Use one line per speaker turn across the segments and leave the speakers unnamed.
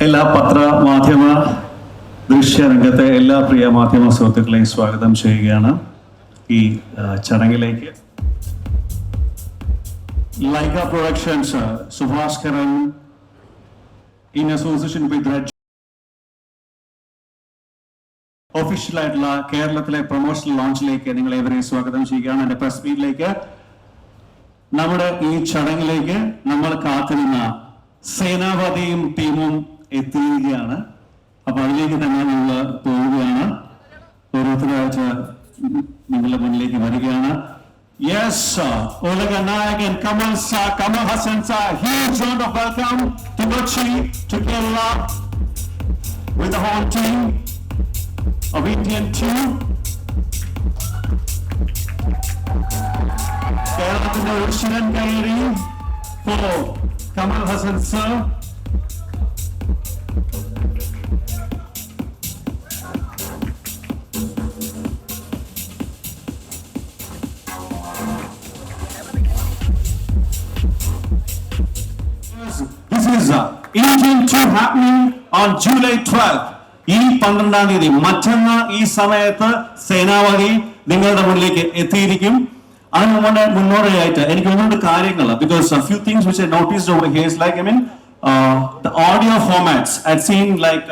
എല്ലാ പത്രമാധ്യമ ദൃശ്യരംഗത്തെ എല്ലാ പ്രിയ മാധ്യമ സുഹൃത്തുക്കളെയും സ്വാഗതം ചെയ്യുകയാണ് ഈ ചടങ്ങിലേക്ക്. Lyca productions Subaskaran in association with red ഒഫീഷ്യലായിട്ടുള്ള കേരളത്തിലെ പ്രൊമോഷണൽ ലോഞ്ചിലേക്ക് നിങ്ങൾ ഏവരെയും സ്വാഗതം ചെയ്യുകയാണ്. എന്റെ പ്രസ് മീറ്റിലേക്ക് നമ്മുടെ ഈ ചടങ്ങിലേക്ക് നമ്മൾ കാത്തിരുന്ന സേനാപതിയും ടീമും എത്തിയിരിക്കുകയാണ്. അപ്പൊ അതിലേക്ക് തന്നെ നമ്മൾ പോവുകയാണ്. ഓരോരുത്തരായിട്ട് നിങ്ങളുടെ മുന്നിലേക്ക് വരികയാണ്. Yes, Ulega Nayak and Kamal Hassan sir, huge round of welcome to Kochi, to Kerala, with the whole team of Indian 2. Kerala Russian Kairi for Kamal Hassan sir. This is Indian 2 happening on July 12th. ഈ 12-ാം തീയതി മറ്റന്നാൾ ഈ സമയത്ത് സേനാപതി നിങ്ങളുടെ മുന്നിലേക്ക് എത്തിയിരിക്കും. അതിന് മുന്നോടിയായിട്ട് എനിക്ക് ഒന്നുകൊണ്ട് കാര്യങ്ങൾ, because a few things which I noticed over here is like, the audio formats. I've seen like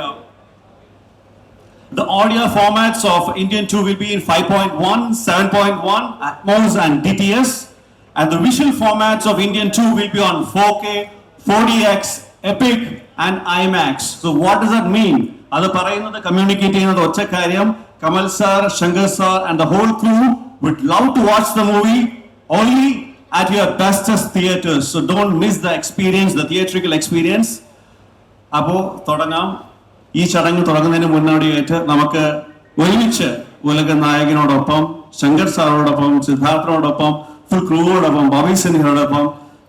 the audio formats of Indian 2 will be in 5.1, 7.1, Atmos and DTS, and the visual formats of Indian 2 will be on 4K, 4DX, Epic and IMAX. So what does that mean? അത് പറയുന്നത്, communicate ചെയ്യുന്നത് ഒറ്റ കാര്യം, Kamal sir, Shankar sir and the whole crew would love to watch the movie only at your bestest theaters. So don't miss the experience, the theatrical experience. അപ്പോ തുടങ്ങാം. ഈ ചടങ്ങ് തുടങ്ങുന്നതിന് മുന്നോടിയായിട്ട് നമുക്ക് ഒരുമിച്ച് ഉലക നായകനോടൊപ്പം, ശങ്കർ സാറോടൊപ്പം, സിദ്ധാർത്ഥനോടൊപ്പം, ഫുൾ ക്രൂവോടൊപ്പം, ബോബി സിൻഹയോടൊപ്പം,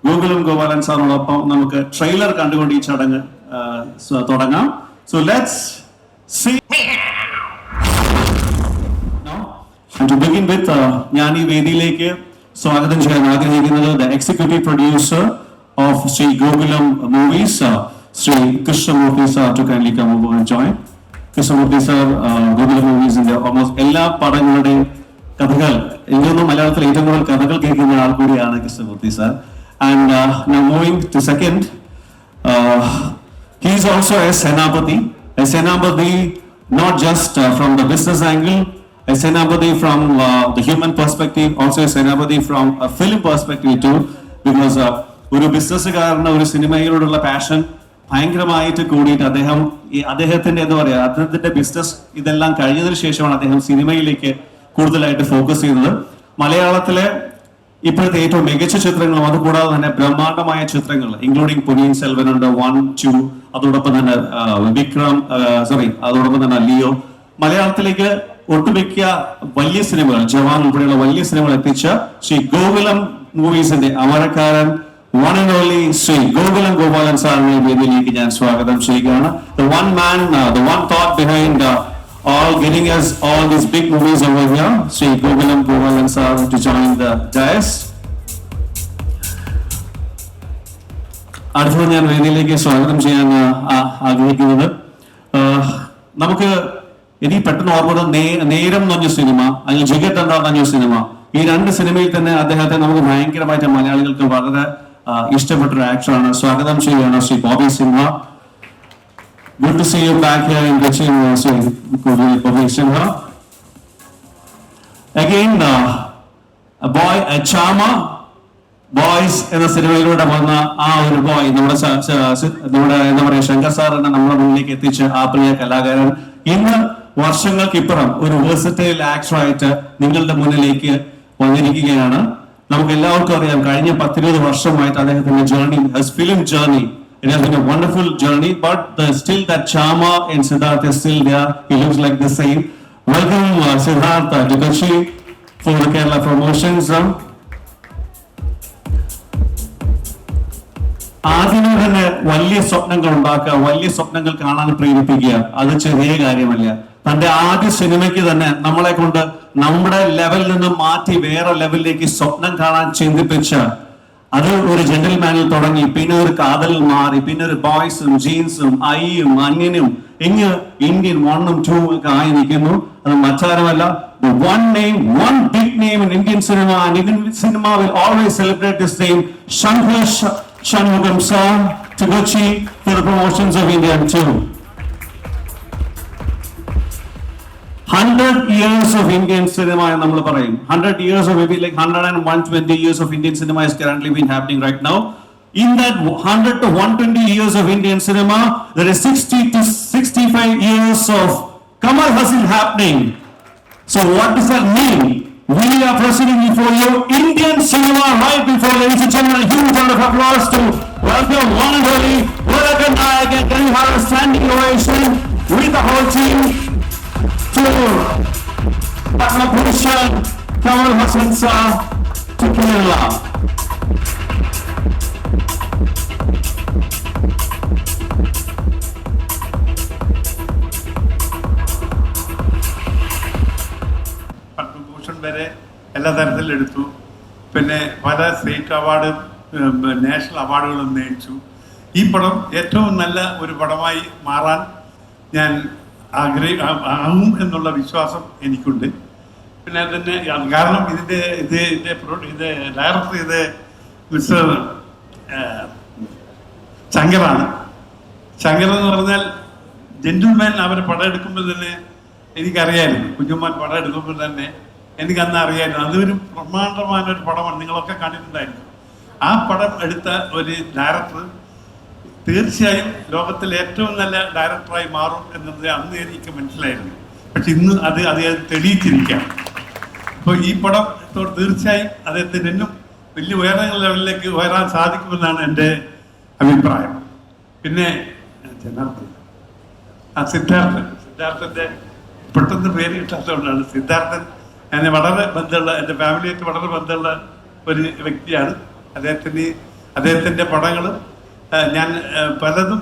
ഗോകുലം ഗോപാലൻ സാറിനോടൊപ്പം നമുക്ക് ട്രെയിലർ കണ്ടുകൊണ്ട് ഈ ചടങ്ങ് തുടങ്ങാം. So let's see. And to begin with, ഞാൻ ഈ വേദിയിലേക്ക് സ്വാഗതം ചെയ്യാൻ ആഗ്രഹിക്കുന്നത് the executive producer of Sri Gokulam Movies, Sri Krishnamurthy sir, to kindly come over and join. Krishnamurthy sir, Gokulam Movies ന്റെ almost എല്ലാ പടങ്ങളുടെയും കഥകൾ, എനിക്കൊന്നും മലയാളത്തിൽ ഏറ്റവും കൂടുതൽ കഥകൾ കേൾക്കുന്ന ആൾ കൂടിയാണ് Krishnamurthy sir. And now moving to second, he is also a Senapati not just from the business angle, a Senapati from the human perspective, also a Senapati from a film perspective too, because ഒരു ബിസിനസ്സുകാരന് ഒരു സിനിമയിലോടുള്ള passion ഭയങ്കരമായിട്ട് കൂടിയിട്ട് അദ്ദേഹത്തിന്റെ എന്താ പറയാ, അദ്ദേഹത്തിന്റെ business ഇതെല്ലാം കഴിഞ്ഞതിന് ശേഷമാണ് അദ്ദേഹം സിനിമയിലേക്ക് കൂടുതലായിട്ട് ഫോക്കസ് ചെയ്യുന്നത്. മലയാളത്തിലെ ഇപ്പോഴത്തെ ഏറ്റവും മികച്ച ചിത്രങ്ങളും അതുകൂടാതെ തന്നെ ബ്രഹ്മാണ്ഡമായ ചിത്രങ്ങൾ, ഇൻക്ലൂഡിങ് പൊന്നിയിൻ സെൽവൻ ഉണ്ട് 1, 2, അതോടൊപ്പം തന്നെ അതോടൊപ്പം തന്നെ ലിയോ, മലയാളത്തിലേക്ക് ഒട്ടുമിക്ക വലിയ സിനിമകൾ, ജവാൻ ഉൾപ്പെടെയുള്ള വലിയ സിനിമകൾ എത്തിച്ച Shri Gokulam മൂവീസിന്റെ അമരക്കാരൻ one and only Shri Gokulam Gopalan സാറിനെ വേദിയിലേക്ക് ഞാൻ സ്വാഗതം ചെയ്യുകയാണ്. The one man, the one thought behind all getting us all these big movies over here, Sri Gokulam Gopalan sir, to join the dais. അടുത്ത ഞാൻ വേദിയിലേക്ക് സ്വാഗതം ചെയ്യാൻ ആഗ്രഹിക്കുന്നത്, നമുക്ക് ഇനി പെട്ടെന്ന് ഓർമ്മ നേരം എന്ന് പറഞ്ഞ സിനിമ, അല്ലെങ്കിൽ ജിഗട്ട് എന്താ പറഞ്ഞ സിനിമ, ഈ രണ്ട് സിനിമയിൽ തന്നെ അദ്ദേഹത്തെ നമുക്ക് ഭയങ്കരമായിട്ട് മലയാളികൾക്ക് വളരെ ഇഷ്ടപ്പെട്ട ഒരു ആക്ടറാണ്. സ്വാഗതം ചെയ്യുകയാണ് Shri Bobby Sinha. Good to see you back here in Kochi, Sri Bobby Sinha. Again, a boy, a Chama, boys എന്ന സിനിമയിലൂടെ വന്ന ആ ഒരു ബോയ്, നമ്മുടെ എന്താ പറയുക, ശങ്കർ സാർ എന്ന നമ്മുടെ മുന്നിലേക്ക് എത്തിച്ച ആ പ്രിയ കലാകാരൻ ഇന്ന് വർഷങ്ങൾക്ക് ഇപ്പുറം ഒരു വേഴ്സറ്റൈൽ ആക്ടറായിട്ട് നിങ്ങളുടെ മുന്നിലേക്ക് വന്നിരിക്കുകയാണ്. നമുക്ക് എല്ലാവർക്കും അറിയാം, കഴിഞ്ഞ 10-20 വർഷമായിട്ട് അദ്ദേഹത്തിന്റെ journey, film journey, it has been a wonderful journey, but still that charma in Siddharth is still there. He looks like the same. Welcome Siddharth to Kochi for the Kerala promotions. ആദ്യമേ തന്നെ വലിയ സ്വപ്നങ്ങൾ ഉണ്ടാക്കുക, വലിയ സ്വപ്നങ്ങൾ കാണാൻ പ്രേരിപ്പിക്കുക, അത് ചെറിയ കാര്യമല്ല. തന്റെ ആദ്യ സിനിമയ്ക്ക് തന്നെ നമ്മളെ കൊണ്ട് നമ്മുടെ ലെവലിൽ നിന്നും മാറ്റി വേറെ ലെവലിലേക്ക് സ്വപ്നം കാണാൻ ചിന്തിപ്പിച്ച അത് ഒരു ജെന്റിൽമാനിൽ തുടങ്ങി പിന്നെ ഒരു കാതലിൽ മാറി പിന്നെ ഒരു ബോയ്സും ജീൻസും ഐയും അന്യനും ഇങ്ങ് ഇന്ത്യൻ 1 ഉം 2 ഒക്കെ ആയി നിൽക്കുന്നു. അത് മറ്റാരുമല്ല, the one name, one big name in Indian cinema, and Indian cinema will always celebrate this name, Shankar Shanmugam sir, to Kochi for the promotions of Indian 2. 100 years of Indian cinema, and 100 years or maybe like 120 years of Indian cinema is currently been happening right now. In that 100 to 120 years of Indian cinema, there is 60 to 65 years of Kamal Haasan happening. So what does that mean? We are presenting before you Indian cinema right before, ladies and gentlemen, a huge round of applause to welcome one and only Udagan Nayak, and can you have a standing ovation with the whole team to Padma Bhushan Kamal Haasan sir to Kerala.
Padma Bhushan വരെ എല്ലാ തരത്തിലും എടുത്തു. പിന്നെ പല state അവാർഡും national അവാർഡുകളും നേടിച്ചു. ഈ പടം ഏറ്റവും നല്ല ഒരു പടമായി മാറാൻ ഞാൻ ആകും എന്നുള്ള വിശ്വാസം എനിക്കുണ്ട്. പിന്നെ തന്നെ കാരണം ഇതിൻ്റെ ഡയറക്ടർ ചെയ്ത് മിസ്റ്റർ ശങ്കറാണ്. ശങ്കർ എന്ന് പറഞ്ഞാൽ ജെന്റിൽമാൻ അവർ പടം എടുക്കുമ്പോൾ തന്നെ എനിക്കറിയായിരുന്നു. കുഞ്ഞുമാൻ പടം എടുക്കുമ്പോൾ തന്നെ എനിക്കന്ന് അറിയായിരുന്നു അതൊരു ബ്രഹ്മാണ്ഡമായ ഒരു പടമാണ്. നിങ്ങളൊക്കെ കണ്ടിട്ടുണ്ടായിരുന്നു. ആ പടം എടുത്ത ഒരു ഡയറക്ടർ തീർച്ചയായും ലോകത്തിലെ ഏറ്റവും നല്ല ഡയറക്ടറായി മാറും എന്നത് അന്ന് എനിക്ക് മനസ്സിലായിരുന്നു. പക്ഷെ ഇന്ന് അത് തെളിയിച്ചിരിക്കാം. അപ്പോൾ ഈ പടം തീർച്ചയായും അദ്ദേഹത്തിന് എന്നും വലിയ ഉയർന്ന ലെവലിലേക്ക് ഉയരാൻ സാധിക്കുമെന്നാണ് എൻ്റെ അഭിപ്രായം. പിന്നെ സിദ്ധാർത്ഥൻ്റെ പെട്ടെന്ന് പേര് കിട്ടാത്തതുകൊണ്ടാണ്. സിദ്ധാർത്ഥൻ എന്നെ വളരെ ബന്ധമുള്ള, എൻ്റെ ഫാമിലിയായിട്ട് വളരെ ബന്ധമുള്ള ഒരു വ്യക്തിയാണ്. അദ്ദേഹത്തിൻ്റെ പടങ്ങളും ഞാൻ പലതും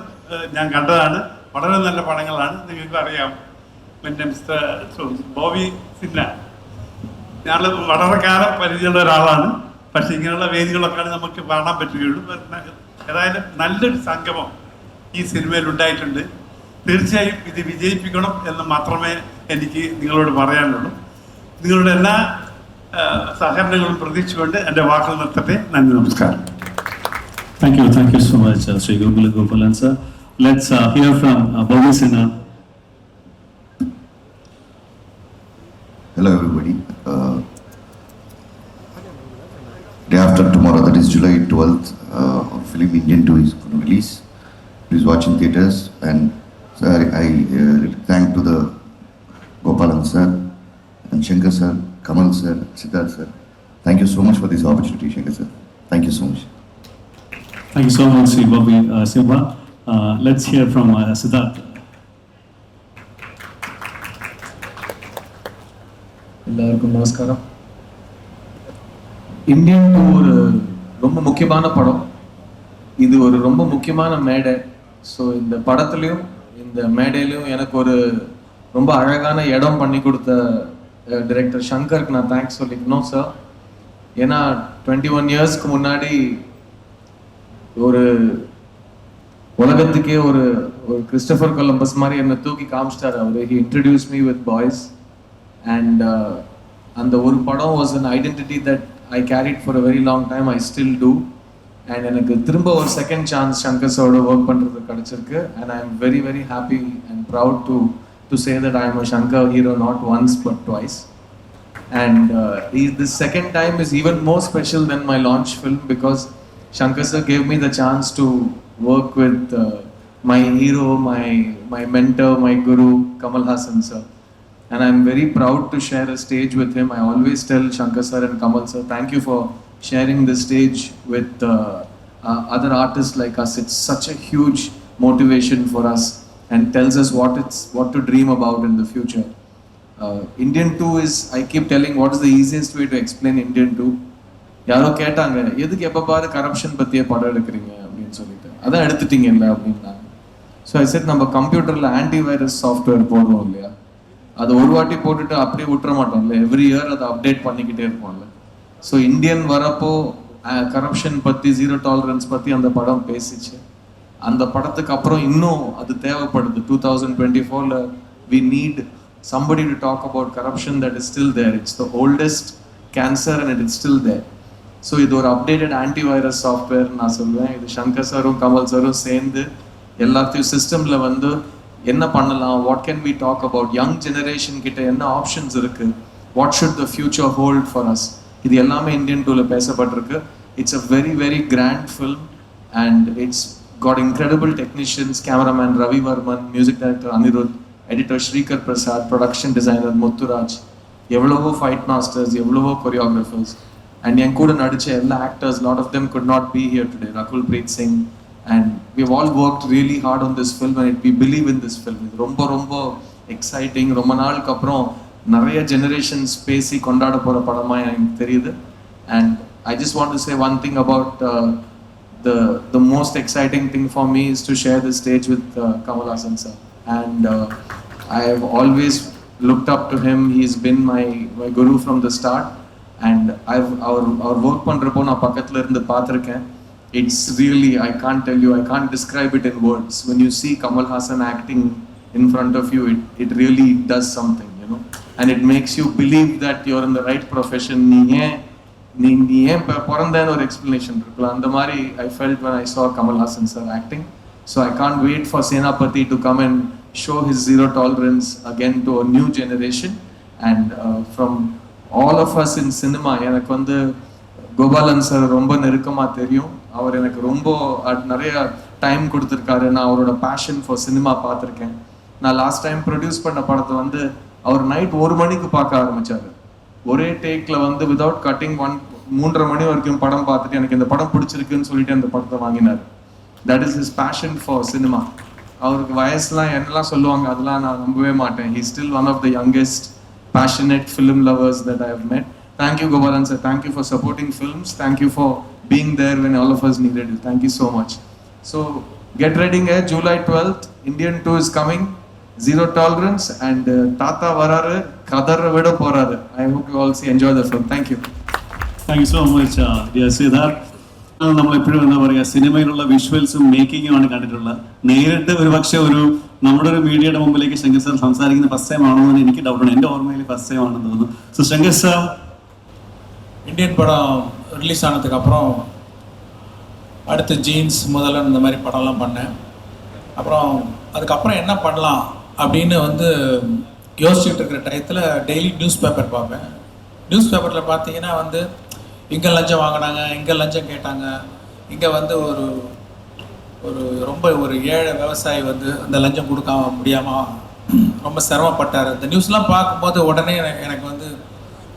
ഞാൻ കണ്ടതാണ്. വളരെ നല്ല പടങ്ങളാണ്. നിങ്ങൾക്ക് അറിയാം. പിന്നെ മിസ്റ്റർ ബോബി സിന്ന, ഞങ്ങൾ വളരെ കാലം പരിചയമുള്ള ഒരാളാണ്. പക്ഷെ ഇങ്ങനെയുള്ള വേദികളൊക്കെയാണ് നമുക്ക് കാണാൻ പറ്റുകയുള്ളൂ. ഏതായാലും നല്ലൊരു സംഗമം ഈ സിനിമയിൽ ഉണ്ടായിട്ടുണ്ട്. തീർച്ചയായും ഇത് വിജയിപ്പിക്കണം എന്ന് മാത്രമേ എനിക്ക് നിങ്ങളോട് പറയാനുള്ളൂ. നിങ്ങളുടെ എല്ലാ സഹകരണങ്ങളും പ്രതീക്ഷിച്ചുകൊണ്ട് എൻ്റെ വാക്കുകൾ നിർത്തട്ടെ. നന്ദി, നമസ്കാരം.
Thank you so much, Sri Gokula Gopalan sir. Let's hear from Bobby Sinha.
Hello everybody. Day after tomorrow, that is July 12th, film Indian 2 is going to release. Please watch in theaters. And sir, I thank to the Gopalan sir and Shankar sir, Kamal sir, Siddharth sir. Thank you so much for this opportunity, Shankar sir. Thank you so much.
Thank you so much, Sri Bobby Simha. Let's hear from Siddharth.
எல்லாருக்கும் நமஸ்காரம். Indian 2 ஒரு ரொம்ப முக்கியமான படம். இது ஒரு ரொம்ப முக்கியமான மேடை. ஸோ இந்த படத்துலையும் இந்த மேடையிலையும் எனக்கு ஒரு ரொம்ப அழகான இடம் பண்ணி கொடுத்த டைரக்டர் சங்கருக்கு நான் தேங்க்ஸ் சொல்லிக்கணும் சார். ஏன்னா 21 இயர்ஸ்க்கு முன்னாடி ஒரு உலகத்துக்கே ஒரு கிறிஸ்டபர் கொலம்பஸ் மாதிரி என்னை தூக்கி காமிச்சிட்டார் அவர். He introduce me with boys and அந்த ஒரு படம் was an identity that I carried for a very long time. I still do. And எனக்கு திரும்ப ஒரு செகண்ட் சான்ஸ் சங்கர் சாரோட ஒர்க் பண்ணுறது கிடச்சிருக்கு. And I am very very happy and proud to say that I am a Shankar hero not once but twice. And this second time is even more special than my launch film because Shankar sir gave me the chance to work with my hero, my mentor, my guru, Kamal Haasan sir. And I'm very proud to share a stage with him. I always tell Shankar sir and Kamal sir, thank you for sharing this stage with other artists like us. It's such a huge motivation for us and tells us what to dream about in the future. Indian 2 is, I keep telling, what is the easiest way to explain Indian 2? யாரோ கேட்டாங்க, எதுக்கு எப்போ பாரு corruption பற்றியே படம் எடுக்கிறீங்க அப்படின்னு சொல்லிட்டு. அதான் எடுத்துட்டீங்கல்ல அப்படின்னாங்க. ஸோ ஐ செட், நம்ம கம்ப்யூட்டரில் ஆன்டிவைரஸ் சாஃப்ட்வேர் போடுறோம் இல்லையா, அது ஒரு வாட்டி போட்டுட்டு அப்படியே விட்டுற மாட்டோம்ல, எவ்ரி இயர் அதை அப்டேட் பண்ணிக்கிட்டே இருப்போம்ல. ஸோ இந்தியன் வரப்போ கரப்ஷன் பற்றி, ஜீரோ டாலரன்ஸ் பற்றி அந்த படம் பேசிச்சு. அந்த படத்துக்கு அப்புறம் இன்னும் அது தேவைப்படுது. 2024ல we need somebody to talk about corruption that is still there. It's the oldest cancer and it is still there. So இது ஒரு அப்டேட்டட் ஆன்டிவைரஸ் சாஃப்ட்வேர் நான் சொல்லுவேன். இது சங்கர் சாரும் கமல் சாரும் சேர்ந்து எல்லாத்தையும் சிஸ்டமில் வந்து என்ன பண்ணலாம், what can we talk about, young generation கிட்ட என்ன ஆப்ஷன்ஸ் இருக்குது, what should the future hold for us, இது எல்லாமே இந்தியன் டூவில் பேசப்பட்டிருக்கு. It's a very very grand film and it's got incredible technicians, cameraman Ravi Varman, music director Anirudh, editor Sreekar Prasad, production designer Muthuraj, எவ்வளவோ fight masters, எவ்வளவோ choreographers, and என் கூட நடித்த எல்லா actors, lot of them could not be here today, Rakul breath Singh, and we've all worked really hard on this film and we believe in this film. இது ரொம்ப ரொம்ப exciting. ரொம்ப நாளுக்கு அப்புறம் நிறைய ஜெனரேஷன்ஸ் பேசி கொண்டாட போகிற படமாக எனக்கு தெரியுது. and I just want to say one thing about the most exciting thing for me is to share the stage with Kamal Haasan sir, and I have always looked up to him. He's been my guru from the start, and our work பண்றப்போ நான் பக்கத்துல இருந்து பார்த்திருக்கேன். It's really, I can't tell you, I can't describe it in words. When you see Kamal Haasan acting in front of you, it really does something, you know, and it makes you believe that you're in the right profession. நீ ஏன் பிறந்தேன்னு ஒரு explanation இருக்குல்ல, அந்த மாதிரி I felt when I saw Kamal Haasan sir acting. So I can't wait for Senapati to come and show his zero tolerance again to a new generation. And from all of us in cinema, எனக்கு வந்து Gopalan sir ரொம்ப நெருக்கமாக தெரியும். அவர் எனக்கு ரொம்ப நிறைய time கொடுத்துருக்காரு. நான் அவரோட பேஷன் ஃபார் சினிமா பார்த்துருக்கேன். நான் லாஸ்ட் டைம் ப்ரொடியூஸ் பண்ண படத்தை வந்து அவர் நைட் 1 மணிக்கு பார்க்க ஆரம்பித்தார். ஒரே டேக்கில் வந்து விதவுட் கட்டிங் 3:30 மணி வரைக்கும் படம் பார்த்துட்டு எனக்கு இந்த படம் பிடிச்சிருக்குன்னு சொல்லிட்டு அந்த படத்தை வாங்கினார். That is his passion for cinema. அவருக்கு வயசுலாம் என்னெல்லாம் சொல்லுவாங்க அதெல்லாம் நான் நம்பவே மாட்டேன். He still one of the youngest passionate film lovers that I have met. Thank you Gopalan sir, thank you for supporting films, thank you for being there when all of us needed you, thank you so much. So get ready, July 12th Indian 2 is coming, zero tolerance, and Tata vararu kadara vida poraru. I hope you all enjoy the film. Thank you.
Thank you so much dear Siddharth. നമ്മൾ എപ്പോഴും എന്താ പറയുക, സിനിമയിലുള്ള വിഷ്വൽസും മേക്കിങ്ങുമാണ് കണ്ടിട്ടുള്ളത്. നേരിട്ട് ഒരു പക്ഷേ നമ്മുടെ ഒരു മീഡിയയുടെ മുമ്പിലേക്ക് ശങ്കർ സാർ സംസാരിക്കുന്ന ഫസ്റ്റ് ടൈം ആണോ എന്ന് എനിക്ക് ഡൗട്ടുണ്ട്. എൻ്റെ ഓർമ്മയിൽ ഫസ്റ്റ് ടൈം ആണെന്ന് തോന്നുന്നു. ஸோ ശങ്കർ சார்,
இந்தியன் படம் ரிலீஸ் ஆனதுக்கப்புறம் அடுத்து ஜீன்ஸ் முதல்ல இந்த மாதிரி படம்லாம் பண்ணேன். அப்புறம் அதுக்கப்புறம் என்ன பண்ணலாம் அப்படின்னு வந்து யோசிச்சுட்டு இருக்கிற டயத்தில் டெய்லி நியூஸ் பேப்பர் பார்ப்பேன். நியூஸ் பேப்பரில் பார்த்தீங்கன்னா வந்து இங்கே லஞ்சம் வாங்கினாங்க, இங்கே லஞ்சம் கேட்டாங்க, இங்கே வந்து ஒரு ரொம்ப ஒரு ஏழை விவசாயி வந்து அந்த லஞ்சம் கொடுக்காம முடியாமல் ரொம்ப சிரமப்பட்டார். இந்த நியூஸ்லாம் பார்க்கும்போது உடனே எனக்கு வந்து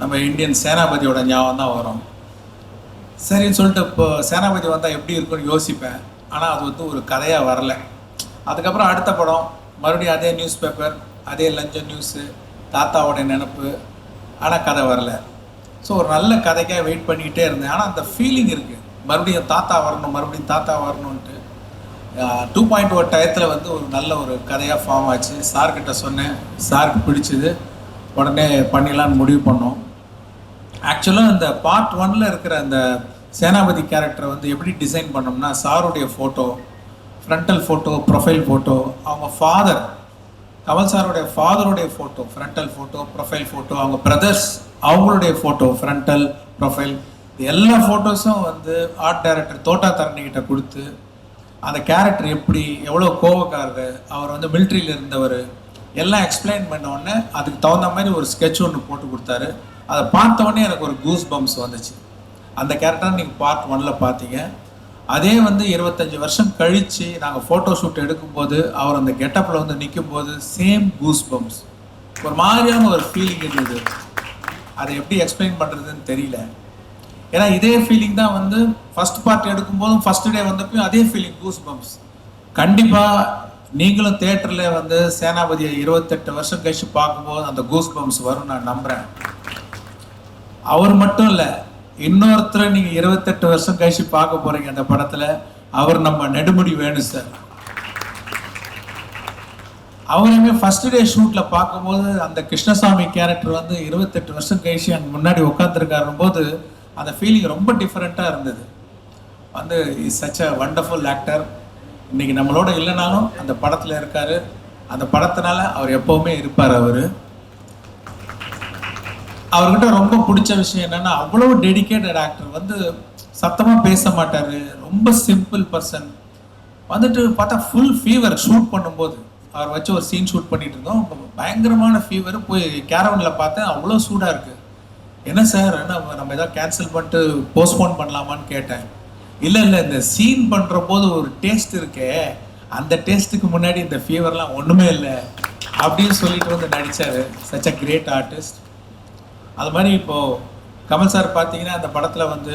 நம்ம இந்தியன் சேனாபதியோட ஞாபகம் தான் வரும். சரின்னு சொல்லிட்டு இப்போ சேனாபதி வந்தால் எப்படி இருக்குன்னு யோசிப்பேன். ஆனால் அது வந்து ஒரு கதையாக வரலை. அதுக்கப்புறம் அடுத்த படம் மறுபடியும் அதே நியூஸ் பேப்பர், அதே லஞ்சம் நியூஸு, தாத்தாவோட நினப்பு, ஆனால் கதை வரலை. ஸோ ஒரு நல்ல கதைக்காக வெயிட் பண்ணிக்கிட்டே இருந்தேன். ஆனால் அந்த ஃபீலிங் இருக்குது, மறுபடியும் தாத்தா வரணும், மறுபடியும் தாத்தா வரணுன்ட்டு. 2.1 டயத்தில் வந்து ஒரு நல்ல ஒரு கதையாக ஃபார்ம் ஆச்சு. சார்கிட்ட சொன்னேன், சாருக்கு பிடிச்சிது, உடனே பண்ணிடலான்னு முடிவு பண்ணோம். ஆக்சுவலாக இந்த பார்ட் 1ல் இருக்கிற அந்த சேனாபதி கேரக்டரை வந்து எப்படி டிசைன் பண்ணோம்னா, சாருடைய photo, frontal photo, profile photo, அவங்க ஃபாதர் கமல் சாருடைய ஃபாதருடைய photo, frontal photo, profile photo, அவங்க பிரதர்ஸ் அவங்களுடைய ஃபோட்டோ, ஃப்ரண்டல், ப்ரொஃபைல், எல்லா ஃபோட்டோஸும் வந்து ஆர்ட் டைரக்டர் தோட்டா தரணிக்கிட்ட கொடுத்து அந்த கேரக்டர் எப்படி, எவ்வளோ கோவக்காரரு, அவர் வந்து மிலிட்ரியில் இருந்தவர், எல்லாம் எக்ஸ்பிளைன் பண்ண உடனே அதுக்கு தகுந்த மாதிரி ஒரு ஸ்கெட்ச் ஒன்று போட்டு கொடுத்தாரு. அதை பார்த்த உடனே எனக்கு ஒரு கூஸ் பம்ப்ஸ் வந்துச்சு. அந்த கேரக்டர் நீங்கள் பார்ட் 1ல் பார்த்தீங்க. அதே வந்து 25 வருஷம் கழித்து நாங்கள் ஃபோட்டோ ஷூட் எடுக்கும்போது அவர் அந்த கெட்டப்பில் வந்து நிற்கும்போது சேம் கூஸ் பம்ப்ஸ், ஒரு மாதிரியான ஒரு ஃபீலிங் இருந்தது. அதை எப்படி எக்ஸ்பிளைன் பண்ணுறதுன்னு தெரியல. ஏன்னா இதே ஃபீலிங் தான் வந்து ஃபஸ்ட் பார்ட் எடுக்கும்போதும் ஃபஸ்ட் டே வந்தப்பையும் அதே ஃபீலிங், கூஸ் பம்ப்ஸ். கண்டிப்பாக நீங்களும் தேட்டரில் வந்து சேனாபதியை 28 வருஷம் கழிச்சு பார்க்கும்போது அந்த கூஸ் பம்ப்ஸ் வரும் நான் நம்புகிறேன். அவர் மட்டும் இல்லை, இன்னொருத்தரை நீங்கள் 28 வருஷம் கழிச்சு பார்க்க போகிறீங்க அந்த படத்தில். அவர் நம்ம நெடுமுடி வேணு சார். அவரையுமே ஃபர்ஸ்ட் டே ஷூட்டில் பார்க்கும்போது அந்த கிருஷ்ணசாமி கேரக்டர் வந்து 28 வருஷம் கழிச்சு அங்கே முன்னாடி உட்காந்துருக்காரும் போது அந்த ஃபீலிங் ரொம்ப டிஃப்ரெண்ட்டாக இருந்தது. வந்து is such a wonderful actor. இன்றைக்கி நம்மளோட இல்லைனாலும் அந்த படத்தில் இருக்கார். அந்த படத்தினால அவர் எப்போவுமே இருப்பார். அவர்கிட்ட ரொம்ப பிடிச்ச விஷயம் என்னென்னா, அவ்வளோ டெடிக்கேட்டட் ஆக்டர். வந்து சத்தமாக பேச மாட்டார், ரொம்ப சிம்பிள் பர்சன். வந்துட்டு பார்த்தா ஃபுல் ஃபீவர். ஷூட் பண்ணும்போது அவர் வச்சு ஒரு சீன் ஷூட் பண்ணிட்டு இருந்தோம். பயங்கரமான ஃபீவர். போய் கேரவனில் பார்த்தேன், அவ்வளோ சூடாக இருக்குது. என்ன சார், என்ன நம்ம எதாவது கேன்சல் பண்ணிட்டு போஸ்ட்போன் பண்ணலாமான்னு கேட்டேன். இல்லை இந்த சீன் பண்ணுற போது ஒரு டேஸ்ட் இருக்கே, அந்த டேஸ்ட்டுக்கு முன்னாடி இந்த ஃபீவர்லாம் ஒன்றுமே இல்லை அப்படின்னு சொல்லிட்டு வந்து நடித்தார். Such a great artist. அது மாதிரி இப்போது கமல் சார் பார்த்தீங்கன்னா அந்த படத்தில் வந்து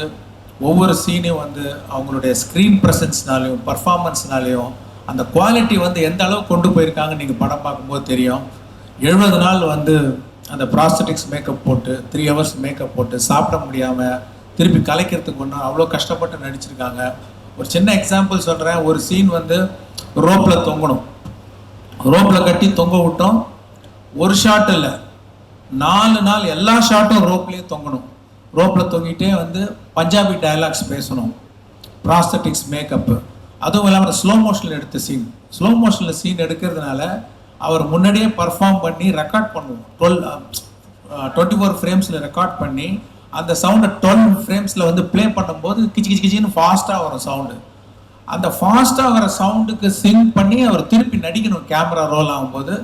ஒவ்வொரு சீனையும் வந்து அவங்களுடைய ஸ்க்ரீன் ப்ரெசன்ஸ்னாலையும் பர்ஃபார்மன்ஸ்னாலையும் அந்த குவாலிட்டி வந்து எந்த அளவுக்கு கொண்டு போயிருக்காங்க நீங்கள் படம் பார்க்கும்போது தெரியும். 70 நாள் வந்து அந்த ப்ராஸ்தட்டிக்ஸ் மேக்கப் போட்டு 3 hours மேக்கப் போட்டு சாப்பிட முடியாமல் திருப்பி கலைக்கிறதுக்கு ஒன்று அவ்வளோ கஷ்டப்பட்டு நடிச்சிருக்காங்க. ஒரு சின்ன எக்ஸாம்பிள் சொல்கிறேன். ஒரு சீன் வந்து ரோப்பில் தொங்கணும். ரோப்பில் கட்டி தொங்க விட்டோம். ஒரு ஷாட் இல்லை, 4 நாள் எல்லா ஷாட்டும் ரோப்லேயே தொங்கணும். ரோப்பில் தொங்கிட்டே வந்து பஞ்சாபி டயலாக்ஸ் பேசணும். ப்ராஸ்தட்டிக்ஸ் மேக்கப்பு, அதுவும் இல்லாமல் ஸ்லோ மோஷனில் எடுத்த சீன். ஸ்லோ மோஷனில் சீன் எடுக்கிறதுனால அவர் முன்னாடியே பர்ஃபார்ம் பண்ணி ரெக்கார்ட் பண்ணுவோம். 24 ஃப்ரேம்ஸில் ரெக்கார்ட் பண்ணி அந்த சவுண்டை 12 ஃப்ரேம்ஸில் வந்து ப்ளே பண்ணும்போது கிச்சி கிச்சி கிச்சின்னு ஃபாஸ்ட்டாக வரும் சவுண்டு. அந்த ஃபாஸ்ட்டாக வர சவுண்டுக்கு சிங்க் பண்ணி அவர் திருப்பி நடிக்கணும். கேமரா ரோல் ஆகும்போது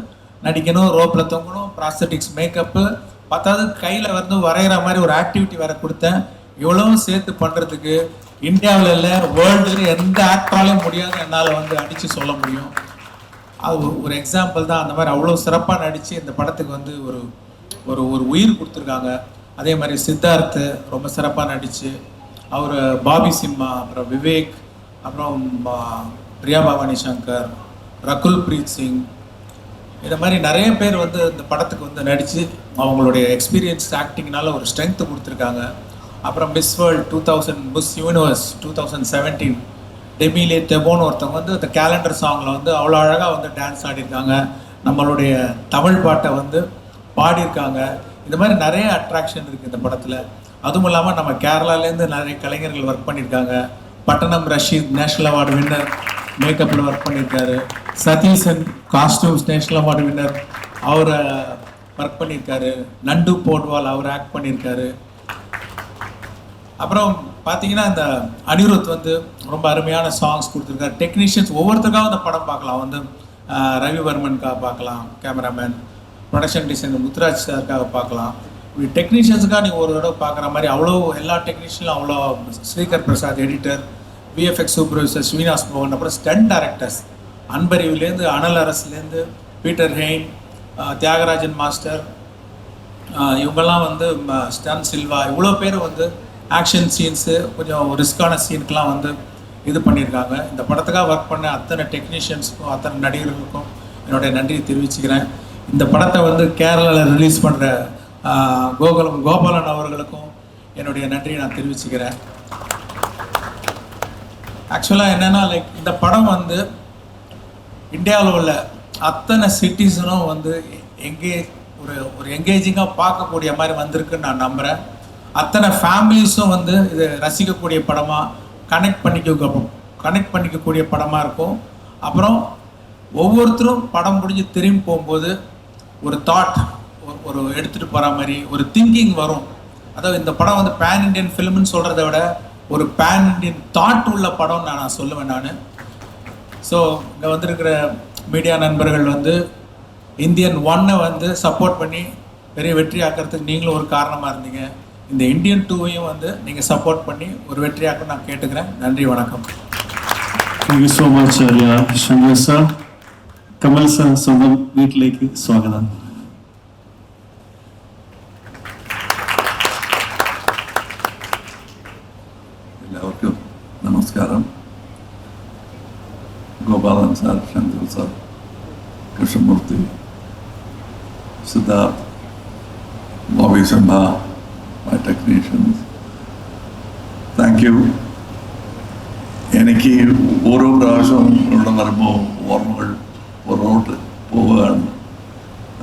நடிக்கணும், ரோப்பில் தொங்கணும், ப்ராஸ்தட்டிக்ஸ் மேக்கப்பு, பத்தாவது கையில் வந்து வரைகிற மாதிரி ஒரு ஆக்டிவிட்டி வேறு கொடுத்தேன். இவ்வளவும் சேர்த்து பண்ணுறதுக்கு இந்தியாவில் இல்லை, வேர்ல்டுல எந்த ஆக்டராலையும் முடியாது என்னால் வந்து அடித்து சொல்ல முடியும். அது ஒரு எக்ஸாம்பிள் தான். அந்த மாதிரி அவ்வளோ சிறப்பாக நடித்து இந்த படத்துக்கு வந்து ஒரு ஒரு ஒரு உயிர் கொடுத்துருக்காங்க. அதே மாதிரி சித்தார்த்து ரொம்ப சிறப்பாக நடித்து அவர், பாபி சிம்மா, அப்புறம் விவேக், அப்புறம் பிரியா பவானி சங்கர், ரகுல் பிரீத் சிங், இந்த மாதிரி நிறைய பேர் வந்து இந்த படத்துக்கு வந்து நடித்து அவங்களுடைய எக்ஸ்பீரியன்ஸ் ஆக்டிங்னால ஒரு ஸ்ட்ரென்த்து கொடுத்துருக்காங்க. அப்புறம் மிஸ் வேர்ல்ட் 2000, மிஸ் யூனிவர்ஸ் 2017 டெமிலே தெபோன்னு ஒருத்தவங்க வந்து அந்த கேலண்டர் சாங்கில் வந்து அவ்வளோ அழகாக வந்து டான்ஸ் ஆடிருக்காங்க. நம்மளுடைய தமிழ் பாட்டை வந்து பாடியிருக்காங்க. இந்த மாதிரி நிறைய அட்ராக்ஷன் இருக்குது இந்த படத்தில். அதுவும் இல்லாமல் நம்ம கேரளாலேருந்து நிறைய கலைஞர்கள் ஒர்க் பண்ணியிருக்காங்க. Pattanam Rasheed national award winner மேக்கப்பில் ஒர்க் பண்ணியிருக்காரு. Satheesan costumes national award winner, அவர் ஒர்க் பண்ணியிருக்காரு. நண்டு போட்வால் அவர் ஆக்ட் பண்ணியிருக்காரு. அப்புறம் பார்த்தீங்கன்னா இந்த அனிருத் வந்து ரொம்ப அருமையான சாங்ஸ் கொடுத்துருக்காரு. டெக்னீஷியன்ஸ் ஒவ்வொருத்தருக்காகவும் இந்த படம் பார்க்கலாம். வந்து ரவிவர்மனுக்காக பார்க்கலாம், கேமராமேன், ப்ரொடக்ஷன் டிசைனர் முத்துராஜ் சாருக்காக பார்க்கலாம். இப்படி டெக்னீஷியன்ஸுக்காக நீங்கள் ஒரு தடவை பார்க்குற மாதிரி அவ்வளோ எல்லா டெக்னீஷியனும் அவ்வளோ, Srikar Prasad editor, VFX supervisor Srinivas மோகன், அப்புறம் ஸ்டண்ட் டைரக்டர்ஸ் அன்பறிவுலேருந்து அனல் அரசுலேருந்து பீட்டர் ஹெயின், தியாகராஜன் மாஸ்டர், இவங்கெல்லாம் வந்து ஸ்டன் சில்வா, இவ்வளோ பேர் வந்து ஆக்ஷன் சீன்ஸு கொஞ்சம் ரிஸ்கான சீனுக்கெலாம் வந்து இது பண்ணியிருக்காங்க. இந்த படத்துக்காக ஒர்க் பண்ண அத்தனை டெக்னீஷியன்ஸுக்கும் அத்தனை நடிகர்களுக்கும் என்னுடைய நன்றியை தெரிவிச்சுக்கிறேன். இந்த படத்தை வந்து கேரளாவில் ரிலீஸ் பண்ணுற கோபாலன் அவர்களுக்கும் என்னுடைய நன்றியை நான் தெரிவிச்சுக்கிறேன். ஆக்சுவலாக என்னென்னா இந்த படம் வந்து இந்தியாவில் உள்ள அத்தனை சிட்டிசனும் வந்து ஒரு எங்கேஜிங்காக பார்க்கக்கூடிய மாதிரி வந்திருக்குன்னு நான் நம்புகிறேன். அத்தனை ஃபேமிலிஸும் வந்து இது ரசிக்கக்கூடிய படமாக கனெக்ட் பண்ணிக்கக்கூடிய படமாக இருக்கும். அப்புறம் ஒவ்வொருத்தரும் படம் முடிஞ்சு திரும்பி போகும்போது ஒரு தாட் ஒரு எடுத்துகிட்டு போகிற மாதிரி ஒரு திங்கிங் வரும். அதாவது இந்த படம் வந்து பேன் இண்டியன் ஃபிலிம்னு சொல்கிறத விட ஒரு பேன் இண்டியன் தாட் உள்ள படம்னு நான் சொல்லுவேன் நான். ஸோ இங்கே வந்திருக்கிற மீடியா நண்பர்கள் வந்து இந்தியன் 1 வந்து சப்போர்ட் பண்ணி பெரிய வெற்றி ஆக்கிறதுக்கு நீங்களும் ஒரு காரணமாக இருந்தீங்க. இந்த இந்தியன் 2வையும் வந்து நீங்கள் சப்போர்ட் பண்ணி ஒரு வெற்றியாக்க நான் கேட்டுக்கிறேன். நன்றி, வணக்கம்.
Thank you so much, Shankar sir. Kamal sir, സ്വന്തം വീട്ടിലേക്ക് സ്വാഗതം.
എല്ലാവർക്കും നമസ്കാരം. Gopalan sir, Shankar sir, Krishnamoorthy, Siddharth, Bobby Simha, my technicians, thank you. എനിക്ക് ഓരോ പ്രാവശ്യവും ഇവിടെ വരുമ്പോൾ ഓർമ്മകൾ പുറകോട്ട് പോവുകയാണ്.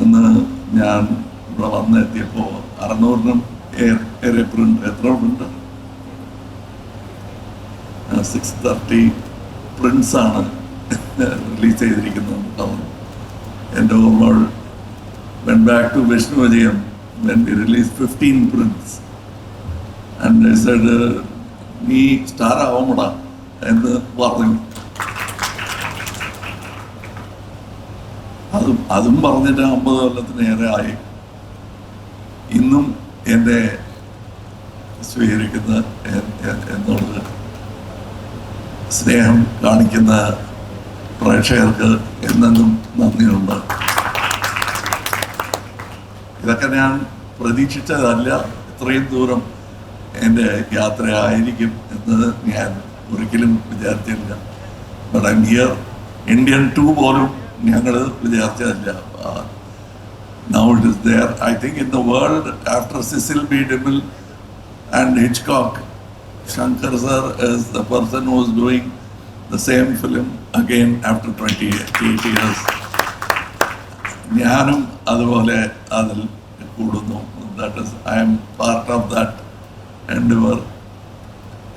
എന്ന് ഞാൻ ഇവിടെ വന്നെത്തിയപ്പോൾ 600-നും ഏറെ പ്രിൻ്റ് എത്ര ഉണ്ട് 6:30 പ്രിൻസാണ് റിലീസ് ചെയ്തിരിക്കുന്നത് പറഞ്ഞു. എൻ്റെ ഓർമ്മകൾ went back to Vishnu Vijayam when we released 15 prints. And they said, നീ സ്റ്റാർ ആവുമടാ എന്ന് പറഞ്ഞു. അതും പറഞ്ഞിട്ട് 50 കൊല്ലത്തിനേറെ ആയി. ഇന്നും എന്നെ സ്വീകരിക്കുന്ന എന്നോട് സ്നേഹം കാണിക്കുന്ന പ്രേക്ഷകർക്ക് എന്നെന്നും നന്ദിയുണ്ട്. ഇതൊക്കെ ഞാൻ പ്രതീക്ഷിച്ചതല്ല, ഇത്രയും ദൂരം എൻ്റെ യാത്രയായിരിക്കും എന്ന് ഞാൻ ഒരിക്കലും വിചാരിച്ചില്ല. But I am here. Indian 2 പോലും ഞങ്ങൾ വിചാരിച്ചതല്ല. Now it is there. I think in the world, after Cecil B. DeMille and Hitchcock, Shankar sir is the person who is doing the same film again after 28 years. ഞാനും അതുപോലെ അതിൽ കൂടുന്നു. That is, I am part of that endeavor.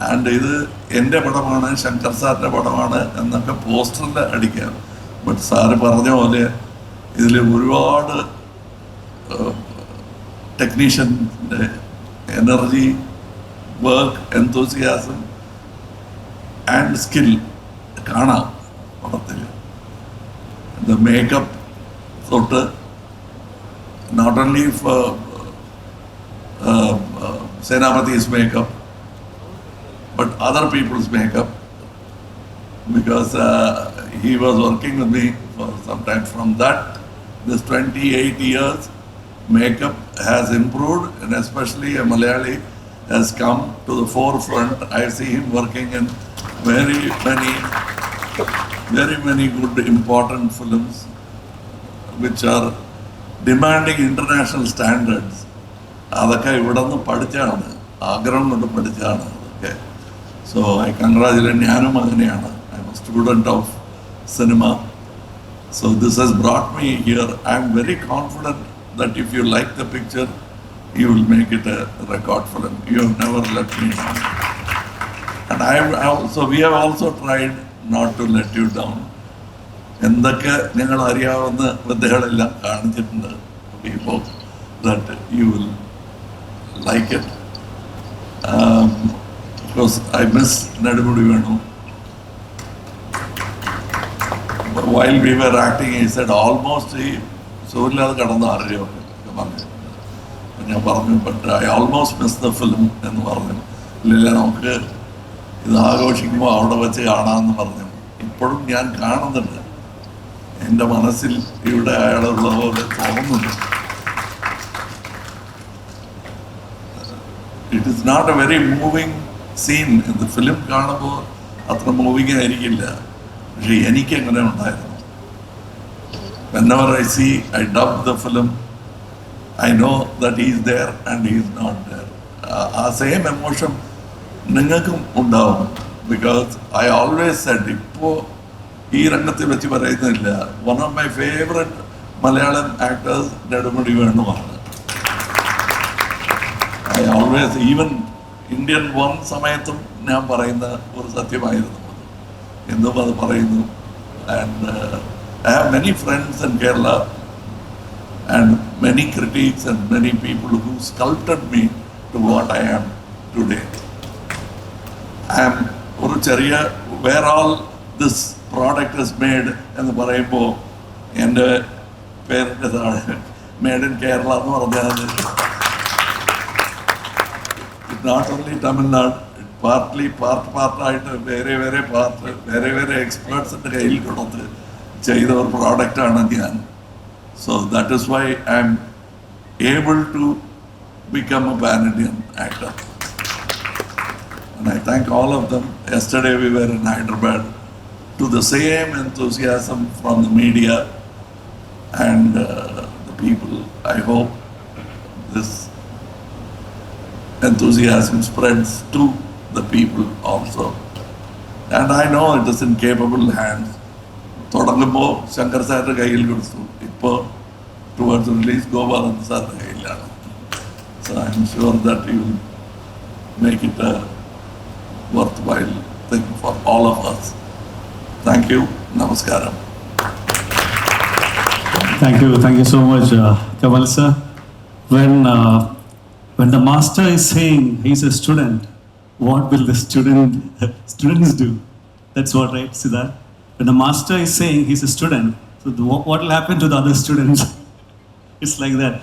And ഇത് എൻ്റെ പടമാണ്, ശങ്കർ സാറിൻ്റെ പടമാണ് എന്നൊക്കെ പോസ്റ്ററിൽ അടിക്കാം. ബട്ട് സാറ് പറഞ്ഞ പോലെ ഇതിൽ ഒരുപാട് ടെക്നീഷ്യൻ്റെ energy, work, enthusiasm and skill കാണാം പടത്തിൽ. ദ മേക്കപ്പ് തൊട്ട് not only for Senapati's makeup, but other people's makeup, because he was working with me for some time. From that, this 28 years, makeup has improved, and especially a Malayali has come to the forefront. I see him working in very many good important films which are demanding international standards. അതൊക്കെ ഇവിടെ നിന്ന് പഠിച്ചാണ്, ആഗ്രഹം കൊണ്ട് പഠിച്ചാണ് അതൊക്കെ. So I congratulate. ഞാനും അങ്ങനെയാണ്. I am a student of cinema. So this has brought me here. I am very confident that if you like the picture you will make it a record film. You have never let me down. And so we have also tried not to let you down. എന്തൊക്കെ ഞങ്ങൾ അറിയാവുന്ന വിദ്യകളെല്ലാം കാണിച്ചിട്ടുണ്ട്. We hope that you will like it. Because I miss Nadumudi Venu. While we were acting, he said almost സൂര്യല്ലാതെ കടന്ന അറിയൊക്കെ പറഞ്ഞു. ഞാൻ പറഞ്ഞു, but I almost miss the film എന്ന് പറഞ്ഞു. ഇല്ല, നമുക്ക് ഇത് ആഘോഷിക്കുമ്പോൾ അവിടെ വെച്ച് കാണാമെന്ന് പറഞ്ഞു. ഇപ്പോഴും ഞാൻ കാണുന്നുണ്ട്. എൻ്റെ മനസ്സിൽ ഇവിടെ അയാളുള്ള പോലെ തോന്നുന്നു. It is not a very moving scene. ഇത് ഫിലിം കാണുമ്പോൾ അത്ര മൂവിങ് ആയിരിക്കില്ല, പക്ഷെ എനിക്ക് എങ്ങനെ ഉണ്ടായിരുന്നു. Whenever I see, I dub the film, I know that he is there and he is not there. ആ സെയിം എമോഷൻ നിങ്ങൾക്കും ഉണ്ടാവും. ബിക്കോസ് ഐ ഓൾവേസ് സെഡ്, ഇപ്പോൾ ഈ രംഗത്തിൽ വെച്ച് പറയുന്നില്ല, one of my favourite Malayalam actors Nedumudi വേണുവാണ്. ഐ ഓൾവേസ്, ഈവൻ ഇന്ത്യൻ 1 സമയത്തും ഞാൻ പറയുന്ന ഒരു സത്യമായിരുന്നു. എന്നും അത് പറയുന്നു. And I have many friends in Kerala and many critics and many people who sculpted me to what I am today. I am ഒരു ചെറിയ where all this product is made എന്ന് പറയുമ്പോൾ എൻ്റെ പേരിൻ്റെ താഴെ മേഡ് ഇൻ കേരള എന്ന് പറഞ്ഞാൽ not only Tamil Nadu, പാർട്ടായിട്ട് വേറെ എക്സ്പേർട്സിൻ്റെ കയ്യിൽ കൊടുത്ത് ചെയ്ത ഒരു പ്രോഡക്റ്റാണ് ഞാൻ. So that is why I am able to become a pan Indian actor. And I thank all of them. Yesterday we were in Hyderabad to the same enthusiasm from the media and the people. I hope this enthusiasm spreads to the people also. And I know it is in capable hands. തുടങ്ങുമ്പോൾ ശങ്കർ സാറിൻ്റെ കയ്യിൽ കൊടുത്തു. ഇപ്പോൾ towards release Gopalan സാറിൻ്റെ കയ്യിലാണ്. So I am sure that you will make it A worth while something for all of us. Thank you. Namaskaram.
Thank you so much, Kamal sir. When the master is saying he's a student, what will the students do? That's what, right, Siddharth? When the master is saying he's a student, so what will happen to the other students? It's like that.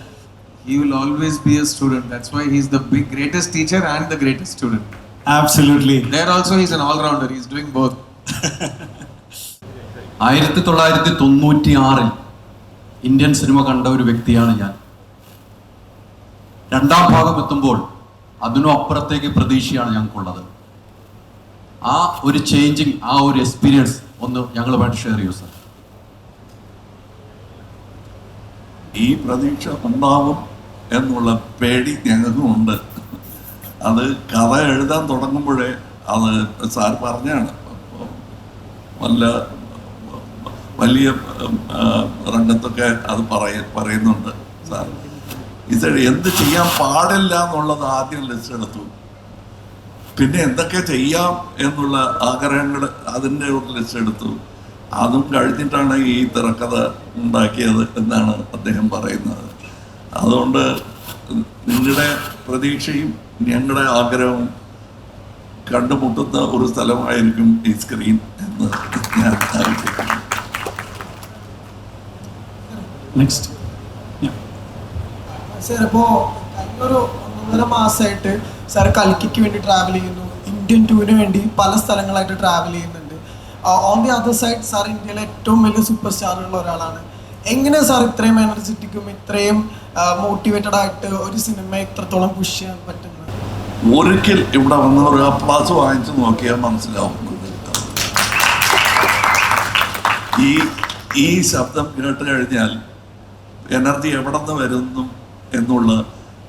He will always be a student. That's why he's the greatest teacher and the greatest student.
Absolutely.
There also he's an all-rounder. He's doing both.
1996 Indian cinema കണ്ട ഒരു വ്യക്തിയാണ് ഞാൻ. രണ്ടാം ഭാഗം എത്തുമ്പോൾ അതിനും അപ്പുറത്തേക്ക് പ്രതീക്ഷയാണ് ഞങ്ങൾക്കുള്ളത്. ആ ഒരു ചേഞ്ചിങ്, ആ ഒരു എക്സ്പീരിയൻസ് ഒന്ന് ഞങ്ങളുമായിട്ട് ഷെയർ ചെയ്യൂ സർ.
ഈ പ്രതീക്ഷ ഉണ്ടാവും എന്നുള്ള പേടി ഞങ്ങൾക്കും ഉണ്ട്. അത് കഥ എഴുതാൻ തുടങ്ങുമ്പോഴേ അത് സാർ പറഞ്ഞാണ്. വലിയ രംഗത്തൊക്കെ അത് പറയുന്നുണ്ട് സാർ. ഇത് എന്ത് ചെയ്യാൻ പാടില്ല എന്നുള്ളത് ആദ്യം ലിസ്റ്റ് എടുത്തു. പിന്നെ എന്തൊക്കെ ചെയ്യാം എന്നുള്ള ആഗ്രഹങ്ങൾ അതിൻ്റെ ഒരു ലിസ്റ്റ് എടുത്തു. അതും കഴിഞ്ഞിട്ടാണ് ഈ തിരക്കഥ ഉണ്ടാക്കിയത് എന്നാണ് അദ്ദേഹം പറയുന്നത്. അതുകൊണ്ട് നിങ്ങളുടെ പ്രതീക്ഷയും ഞങ്ങളുടെ ആഗ്രഹവും കണ്ടുമുട്ടുന്ന ഒരു സ്ഥലമായിരിക്കും ഈ സ്ക്രീൻ എന്ന് ഞാൻ ആഗ്രഹിക്കുന്നു.
Next.
സാർ, ഇപ്പോൾ ഒരു 1.5 മാസമായിട്ട് സാർ കൽക്കിക്ക് വേണ്ടി ട്രാവൽ ചെയ്യുന്നു. ഇന്ത്യൻ ടൂവിന് വേണ്ടി പല സ്ഥലങ്ങളായിട്ട് ട്രാവൽ ചെയ്യുന്നുണ്ട്. On the other side sir ഇന്ത്യയിലെ ഏറ്റവും വലിയ സൂപ്പർ സ്റ്റാറുള്ള ഒരാളാണ്. എങ്ങനെയാണ് സാർ ഇത്രയും എനർജറ്റിക്കും ഇത്രയും മോട്ടിവേറ്റഡ് ആയിട്ട് ഒരു സിനിമ ഇത്രത്തോളം പുഷ് ചെയ്യാൻ പറ്റുന്നത്?
ഒരിക്കൽ ഇവിടെ വന്ന് ഒരു അപ്ലാസ് വാങ്ങിച്ചു നോക്കിയാൽ മനസ്സിലാവുന്നത് ഈ ശബ്ദം കേട്ട് കഴിഞ്ഞാൽ എനർജി എവിടെ നിന്ന് വരുന്നു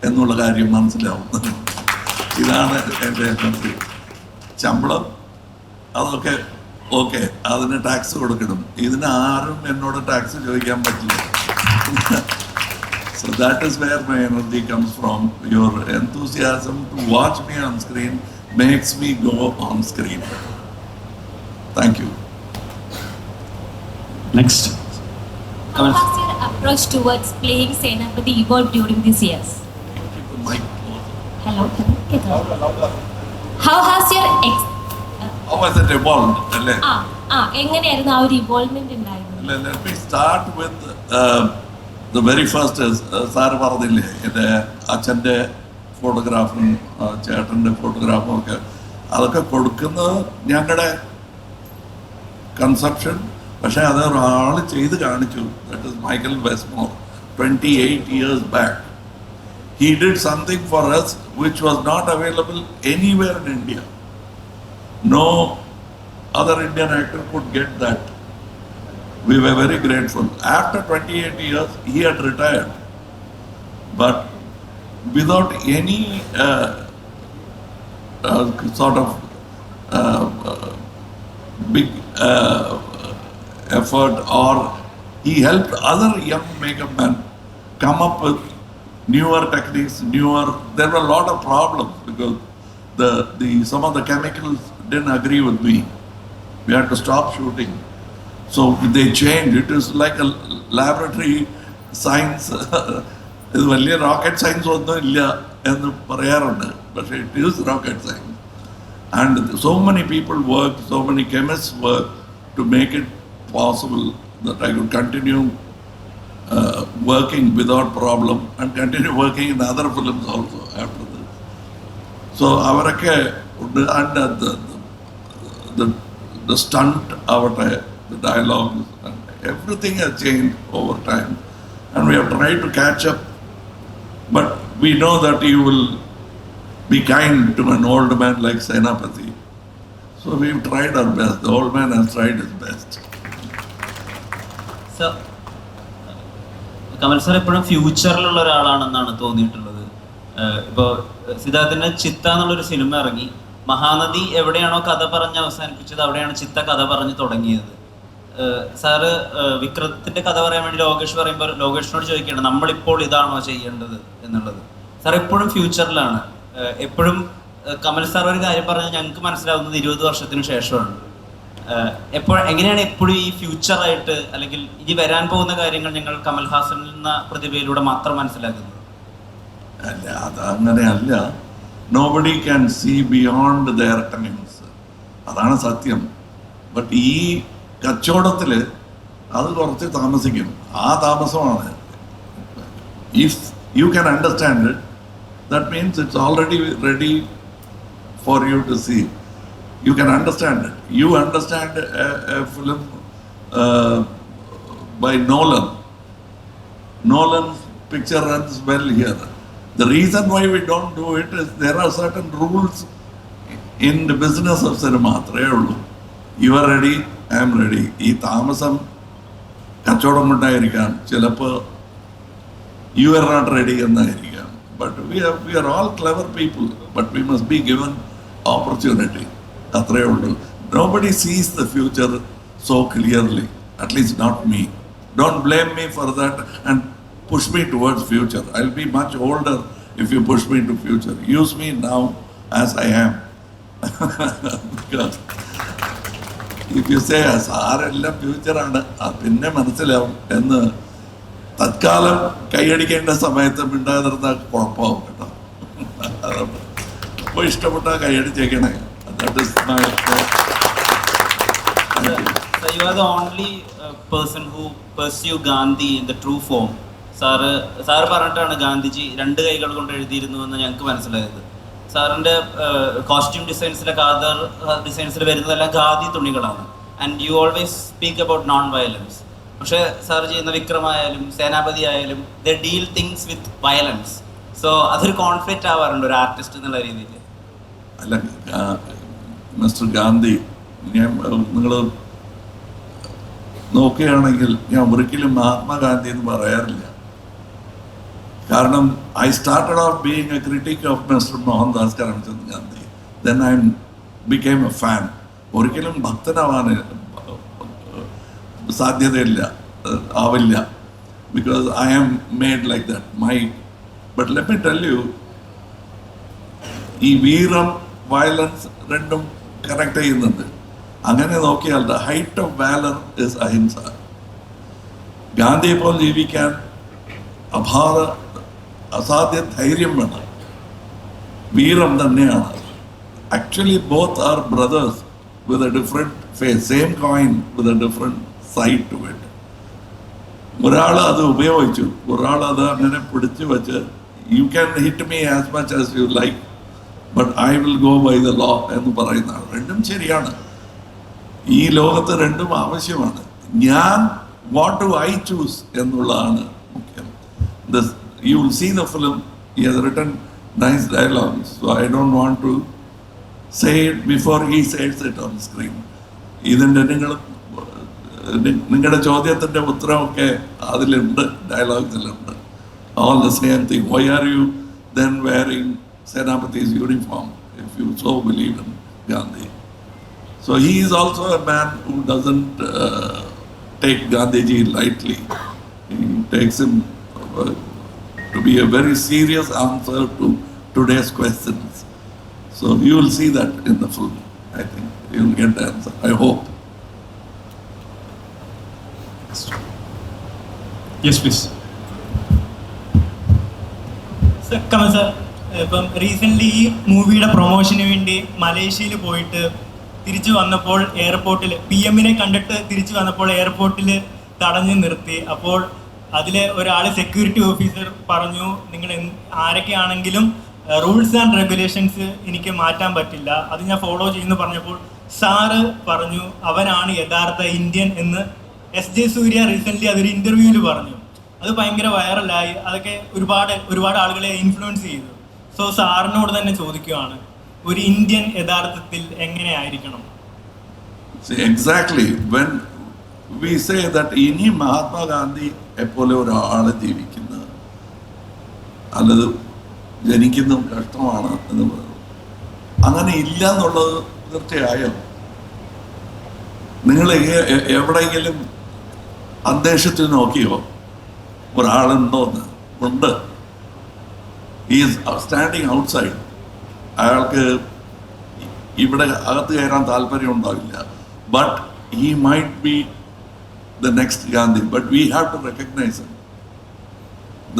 എന്നുള്ള കാര്യം മനസ്സിലാവുന്നത്. ഇതാണ് എൻ്റെ എനർജി. ശമ്പളം അതൊക്കെ ഓക്കെ, അതിന് ടാക്സ് കൊടുക്കണം. ഇതിന് ആരും എന്നോട് ടാക്സ് ചോദിക്കാൻ പറ്റില്ല. So that is where my energy comes from. Your enthusiasm to watch me on screen makes me go on screen. Thank you.
Next.
How has your approach towards playing Senapati evolved during these years? Hello. How has your
How has it evolved?
എങ്ങനെയായിരുന്നു ആ ഒരു ഇവോൾവ്മെന്റ് ഉണ്ടായിരുന്നത്?
Let me start with the very first is sir പറഞ്ഞില്ലേ എൻ്റെ അച്ഛൻ്റെ ഫോട്ടോഗ്രാഫും ചേട്ടൻ്റെ ഫോട്ടോഗ്രാഫും ഒക്കെ അതൊക്കെ കൊടുക്കുന്നത് ഞങ്ങളുടെ കൺസെപ്ഷൻ. പക്ഷേ അത് ഒരാൾ ചെയ്ത് കാണിച്ചു. That is Michael Westmore 28 years back. He did something for us which was not available anywhere in India. No other Indian actor could get that. We were very grateful. After 28 years, he had retired. But without any sort of big effort, or he helped other young makeup men come up with newer techniques, there were a lot of problems because some of the chemicals didn't agree with me. We had to stop shooting. So they changed. It is like a laboratory science. ഇത് വലിയ rocket science ഒന്നും ഇല്ല എന്ന് പറയാറുണ്ട്. But it is rocket science. And so many people worked, so many chemists worked to make it possible that I could continue working without problem and continue working in other films also after this. So അവരൊക്കെ and the stunt avate, the dialogues, and everything has changed over time, and we have tried to catch up. But we know that you will be kind to an old man like Senapati. So we've tried our best. The old man has tried his best.
So, Kamal sir എപ്പോഴും ഫ്യൂച്ചറിലുള്ള ഒരാളാണെന്നാണ് തോന്നിയിട്ടുള്ളത്. ഇപ്പോൾ സിദ്ധാർത്ഥിൻ്റെ ചിത്ത എന്നുള്ളൊരു cinema ഇറങ്ങി. മഹാനദി എവിടെയാണോ കഥ പറഞ്ഞ് അവസാനിപ്പിച്ചത് അവിടെയാണ് ചിത്ത കഥ പറഞ്ഞ് തുടങ്ങിയത്. സാറ് വിക്രത്തിൻ്റെ കഥ പറയാൻ വേണ്ടി ലോകേഷ് പറയുമ്പോൾ ലോകേഷിനോട് ചോദിക്കുകയാണ് നമ്മളിപ്പോൾ ഇതാണോ ചെയ്യേണ്ടത് എന്നുള്ളത്. സാർ എപ്പോഴും ഫ്യൂച്ചറിലാണ്. എപ്പോഴും കമൽ സാർ ഒരു കാര്യം പറഞ്ഞാൽ ഞങ്ങൾക്ക് മനസ്സിലാവുന്നത് 20 വർഷത്തിന് ശേഷമാണ്. എങ്ങനെയാണ് എപ്പോഴും ഈ ഫ്യൂച്ചറായിട്ട് അല്ലെങ്കിൽ ഇനി വരാൻ പോകുന്ന കാര്യങ്ങൾ ഞങ്ങൾ കമൽഹാസൻ എന്ന പ്രതിഭയിലൂടെ മാത്രം മനസ്സിലാക്കുന്നത്?
അല്ല, അത് അങ്ങനെയല്ല. Nobody can see beyond their times, അതാണ് സത്യം. ബട്ട് ഈ കച്ചവടത്തിൽ അത് കുറച്ച് താമസിക്കും. ആ താമസമാണ്. If you can understand it, that means it's already ready for you to see. You can understand it. You understand a film by Nolan. Nolan's picture runs well here. The reason why we don't do it is there are certain rules in the business of cinema. You are ready, I am ready. ഈ താമസം കച്ചവടം കൊണ്ടായിരിക്കാം, ചിലപ്പോൾ you are not ready എന്നായിരിക്കാം. But we are all clever people, but we must be given opportunity. അത്രയേ ഉള്ളൂ. Nobody sees the future so clearly, at least not me. Don't blame me for that and push me towards future. I'll be much older if you push me to future. Use me now as I am. Because if you say സാരെല്ലാം ഫ്യൂച്ചറാണ്, പിന്നെ മനസ്സിലാവും എന്ന് തത്കാലം കൈയടിക്കേണ്ട സമയത്ത് മിണ്ടാതിരുന്നാൽ കുഴപ്പമാവും കേട്ടോ. അപ്പോൾ ഇഷ്ടപ്പെട്ടാൽ കൈയടിച്ചേക്കണേ. That is my
So you are the only person who pursue Gandhi in the true form. Sir പറഞ്ഞിട്ടാണ് ഗാന്ധിജി 2 കൈകൾ കൊണ്ട് എഴുതിയിരുന്നു എന്ന് ഞങ്ങൾക്ക് മനസ്സിലായത്. സാറിൻ്റെ കോസ്റ്റ്യൂം ഡിസൈൻസിലെ ഖാദർ ഡിസൈൻസിൽ വരുന്നതെല്ലാം ഖാദി തുണികളാണ്. And you always speak about non violence. പക്ഷേ സാർ ചെയ്യുന്ന വിക്രമായാലും സേനാപതി ആയാലും they deal things with violence. So അതൊരു കോൺഫ്ലിക്റ്റ് ആവാറുണ്ട് ഒരു ആർട്ടിസ്റ്റ് എന്നുള്ള രീതിയിൽ.
അല്ല, മിസ്റ്റർ ഗാന്ധി, നിങ്ങൾ നോക്കുകയാണെങ്കിൽ ഞാൻ ഒരിക്കലും മഹാത്മാഗാന്ധി എന്ന് പറയാറില്ല. കാരണം I started off being a critic of mister Mohandas Karamchand Gandhi. Then I became a fan. ഒരിക്കലും ഭക്തനാവാൻ സാധ്യതയില്ല, ആവില്ല. Because I am made like that. But let me tell you, ഈ വീരം വയലൻസ് രണ്ടും കണക്ട് ചെയ്യുന്നുണ്ട്. അങ്ങനെ നോക്കിയാൽ the height of valour is ahimsa. ഗാന്ധിയെ പോലെ ജീവിക്കാൻ അസാധ്യ ധൈര്യം വേണം, വീരം തന്നെയാണ്. Actually both are brothers with a different face, same coin with a different side to it. ഒരാൾ അത് ഉപയോഗിച്ചു, ഒരാൾ അത് അങ്ങനെ പിടിച്ചു വെച്ച് you can hit me as much as you like, but I will go by the law എന്ന് പറയുന്നതാണ്. രണ്ടും ശരിയാണ്. ഈ ലോകത്ത് രണ്ടും ആവശ്യമാണ്. ഞാൻ വാട്ട് ഡു ഐ ചൂസ് എന്നുള്ളതാണ് മുഖ്യം. You will see the film, he has written nice dialogues. So I don't want to say it before he says it on screen. ഇതിൻ്റെ നിങ്ങളുടെ ചോദ്യത്തിൻ്റെ ഉത്തരമൊക്കെ അതിലുണ്ട്, ഡയലോഗ്സിലുണ്ട്. All the same thing. Why are you then wearing Senapati's uniform, if you so believe in Gandhi? So he is also a man who doesn't take Gandhiji lightly. He takes him to be a very serious answer to today's questions. So you will see that in the film. I think you will get the answer. I hope.
Yes, please.
Kamal sir, ഇപ്പം recently ഈ മൂവിയുടെ പ്രൊമോഷന് വേണ്ടി മലേഷ്യയിൽ പോയിട്ട് തിരിച്ചു വന്നപ്പോൾ എയർപോർട്ടിൽ PM കണ്ടിട്ട് തിരിച്ചു വന്നപ്പോൾ എയർപോർട്ടിൽ തടഞ്ഞു നിർത്തി. അപ്പോൾ അതിൽ ഒരാൾ സെക്യൂരിറ്റി ഓഫീസർ പറഞ്ഞു, നിങ്ങൾ ആരൊക്കെയാണെങ്കിലും റൂൾസ് ആൻഡ് റെഗുലേഷൻസ് എനിക്ക് മാറ്റാൻ പറ്റില്ല, അത് ഞാൻ ഫോളോ ചെയ്യുന്നു പറഞ്ഞപ്പോൾ സാറ് പറഞ്ഞു അവനാണ് യഥാർത്ഥ ഇന്ത്യൻ എന്ന്. SJ സൂര്യ റീസെൻ്റ്ലി അതൊരു ഇൻ്റർവ്യൂവിൽ പറഞ്ഞു. അത് ഭയങ്കര വൈറലായി. അതൊക്കെ ഒരുപാട് ആളുകളെ ഇൻഫ്ലുവൻസ് ചെയ്തു. സോ സാറിനോട് തന്നെ ചോദിക്കുകയാണ്, ഒരു ഇന്ത്യൻ യഥാർത്ഥത്തിൽ എങ്ങനെയായിരിക്കണം?
Exactly. When we say that ഇനി മഹാത്മാഗാന്ധി എപ്പോലെ ഒരാൾ ജീവിക്കുന്നത് അല്ലത് ജനിക്കുന്നതും കഷ്ടമാണ് എന്ന് പറയുന്നു. അങ്ങനെ ഇല്ല എന്നുള്ളത് തീർച്ചയായും. നിങ്ങൾ എവിടെയെങ്കിലും അന്തരീക്ഷത്തിൽ നോക്കിയോ ഒരാളുണ്ടോന്ന്? ഉണ്ട്. He is standing outside. അയാൾക്ക് ഇവിടെ അകത്ത് കയറാൻ താല്പര്യം ഉണ്ടാവില്ല. But he might be the next Gandhi, but we have to recognize him.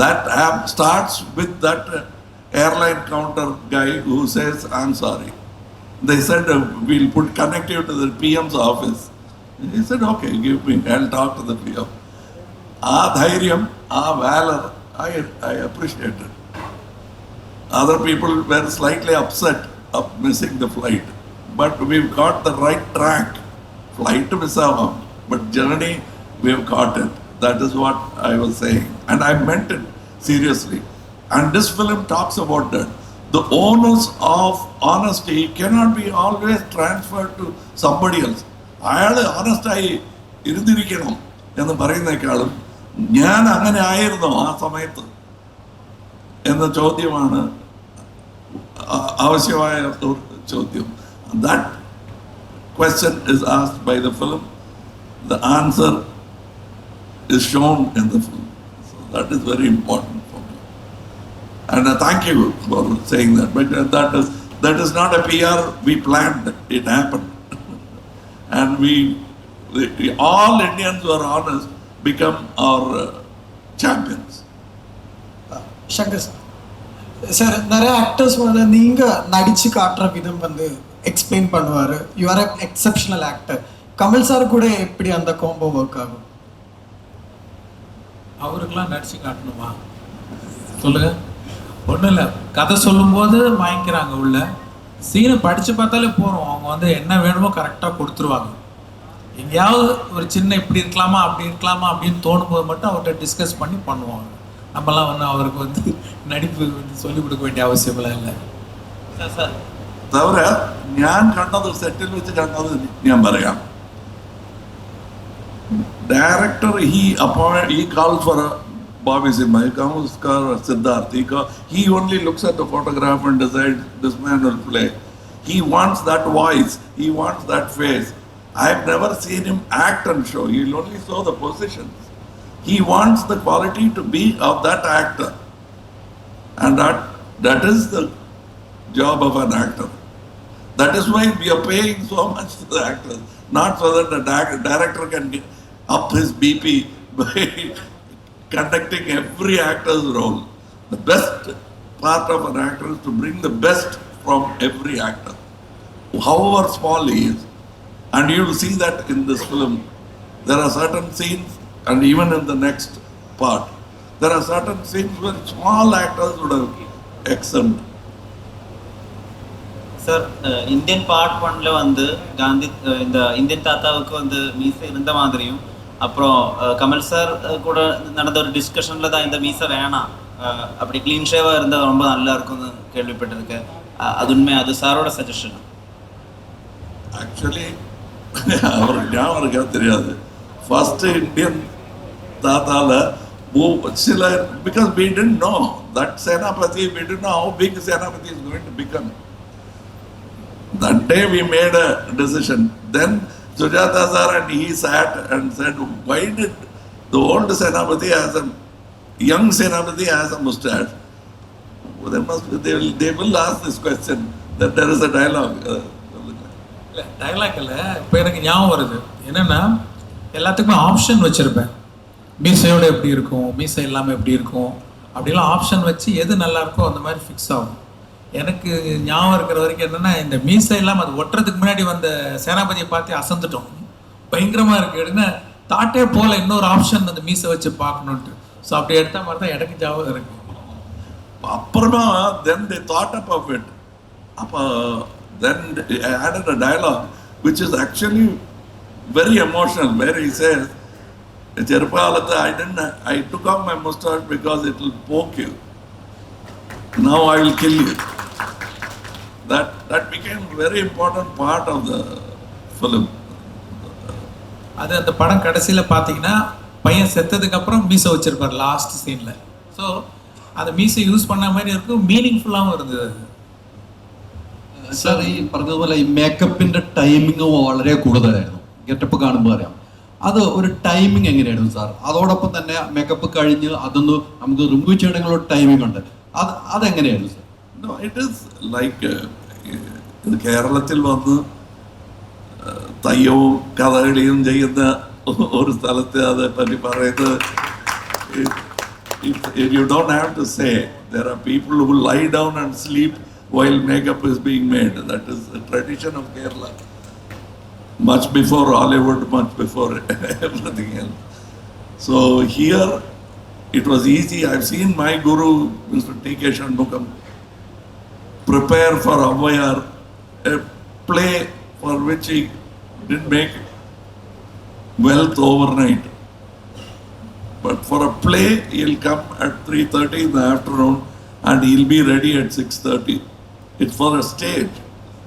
That starts with that airline counter guy who says, I'm sorry. They said, we'll connect you to the PM's office. He said, okay, give me, I'll talk to the PM. Dhairyam, valor, I appreciate it. Other people were slightly upset of missing the flight, but we've got the right track. Flight to miss out, but journey, we have caught it. That is what I was saying. And I meant it seriously. And this film talks about that. The onus of honesty cannot be always transferred to somebody else. അയാൾ ഓണസ്റ്റായി ഇരുന്നിരിക്കണം എന്ന് പറയുന്നേക്കാളും ഞാൻ അങ്ങനെ ആയിരുന്നോ ആ സമയത്ത് എന്ന ചോദ്യമാണ് ആവശ്യമായ ചോദ്യം. That question is asked by the film. The answer is shown in the film. So that is very important for me. And thank you for saying that. But that is not a PR we planned. It happened. And we all Indians who are honest become our champions.
Shankar sir, நிறைய actors வந்து நீங்க நடிச்சு காட்டுற விதம் வந்து explain பண்ணுவாரு. You are an exceptional actor. Kamal sir கூட எப்படி அந்த காம்போ ஒர்க் ஆகும்?
அவருக்கெல்லாம் நடிச்சு காட்டணுமா சொல்லுங்க? ஒன்றும் இல்லை, கதை சொல்லும்போது வாங்கிக்கிறாங்க உள்ள, சீனை படித்து பார்த்தாலே போகிறோம், அவங்க வந்து என்ன வேணுமோ கரெக்டாக கொடுத்துருவாங்க. எங்கேயாவது ஒரு சின்ன இப்படி இருக்கலாமா அப்படி இருக்கலாமா அப்படின்னு தோணும்போது மட்டும் அவர்கிட்ட டிஸ்கஸ் பண்ணி பண்ணுவாங்க. நம்மலாம் வந்து அவருக்கு வந்து நடிப்பு வந்து சொல்லிக் கொடுக்க வேண்டிய அவசியமெல்லாம் இல்லை.
തവര ഞാൻ കണ്ടത് സെറ്റിൽ വെച്ച് കണ്ടത് ഞാൻ പറയാം. Director, he calls for a Bobby Simha, he comes for Siddharth. He only looks at the photograph and decides this man will play. He wants that voice, he wants that face. I've never seen him act and show. He'll only show the positions. He wants the quality to be of that actor, and that is the job of an actor. That is why we are paying so much to the actors, not so that the director can get up his BP by conducting every actor's role. The best part of an actor is to bring the best from every actor, however small he is. And you will see that in this film. There are certain scenes, and even in the next part, there are certain scenes where small actors would have excelled.
Sir, Indian part 1ல வந்து காந்தி இந்த Indian தாத்தாவுக்கு வந்து மீசை இருந்த மாதிரியும், அப்புறம் Kamal sir கூட நடந்த ஒரு டிஸ்கஷனில் தான் இந்த மீசை வேணாம், அப்படி க்ளீன் ஷேவாக இருந்தால் ரொம்ப நல்லா இருக்கும்னு கேள்விப்பட்டிருக்கேன். அது உண்மை, அது சாரோட சஜஷன்.
ஆக்சுவலி அவருக்கு ஞாபகம் இருக்கா தெரியாது. ஃபர்ஸ்ட் இந்தியன் தாத்தால சில, because we didn't know that Senapati, we didn't know how big Senapati is going to become. That day we made a decision. Then Sujata sir and he sat and said, why did the old Senapati has a young Senapati has a mustache? They will ask this question. That there is a dialogue.
இல்லை, dialogue இல்லை, இப்போ எனக்கு ஞாபகம் வருது. என்னென்னா, எல்லாத்துக்குமே option வச்சுருப்பேன். மீசையோடு எப்படி இருக்கும், மீசை இல்லாமல் எப்படி இருக்கும், அப்படிலாம் ஆப்ஷன் வச்சு எது நல்லா இருக்கோ அந்த மாதிரி ஃபிக்ஸ் ஆகும். எனக்கு ஞாபகம் இருக்கிற வரைக்கும் என்னென்னா, இந்த மீசை இல்லாமல் அது ஒட்டுறதுக்கு முன்னாடி வந்த சேனாபதியை பார்த்து அசந்துட்டோம். பயங்கரமாக இருக்குது, எடுங்க தாட்டே போல இன்னொரு ஆப்ஷன் அந்த மீசை வச்சு பார்க்கணுன்ட்டு. ஸோ அப்படி எடுத்த மாதிரி தான் எனக்கு ஞாபகம் இருக்குது.
அப்புறமா then they thought of it. Then they added a dialogue which is actually very emotional, where he says, I took off my mustache because it will poke you. Now I will kill you. That became a very important part of the film.
அது அந்த படம் கடைசியில் பார்த்தீங்கன்னா பையன் செத்ததுக்கு அப்புறம் மீசை வச்சிருப்பார் லாஸ்ட் சீனில். ஸோ அந்த மீசை யூஸ் பண்ண மாதிரி இருக்கும், மீனிங்ஃபுல்லாகவும் இருந்தது.
സാർ, ഈ പറഞ്ഞതുപോലെ ഈ മേക്കപ്പിന്റെ ടൈമിങ് വളരെ കൂടുതലായിരുന്നു. ഗെറ്റപ്പ് കാണുമ്പോൾ അറിയാം. അത് ഒരു ടൈമിങ് എങ്ങനെയായിരുന്നു സാർ? അതോടൊപ്പം തന്നെ മേക്കപ്പ് കഴിഞ്ഞ് അതൊന്ന് നമുക്ക് റിമൂവ് ചെയ്യണമെന്നുള്ള ടൈമിംഗ് ഉണ്ട്. അതെങ്ങനെയായിരുന്നു sir?
No, it is like ഇത് കേരളത്തിൽ വന്ന് തയ്യവും കഥകളിയും ചെയ്യുന്ന ഒരു സ്ഥലത്ത് അതേപ്പറ്റി പറയുന്നത്, you don't have to say. There are people who lie down and sleep while makeup is being made. That is the tradition of Kerala. Much before Hollywood, much before everything else. So here it was easy. I've seen my guru, Mr. T.K. Shanmugam, prepare for Avayar, a play for which he didn't make wealth overnight. But for a play, he'll come at 3:30 in the afternoon and he'll be ready at 6:30. It's for a stage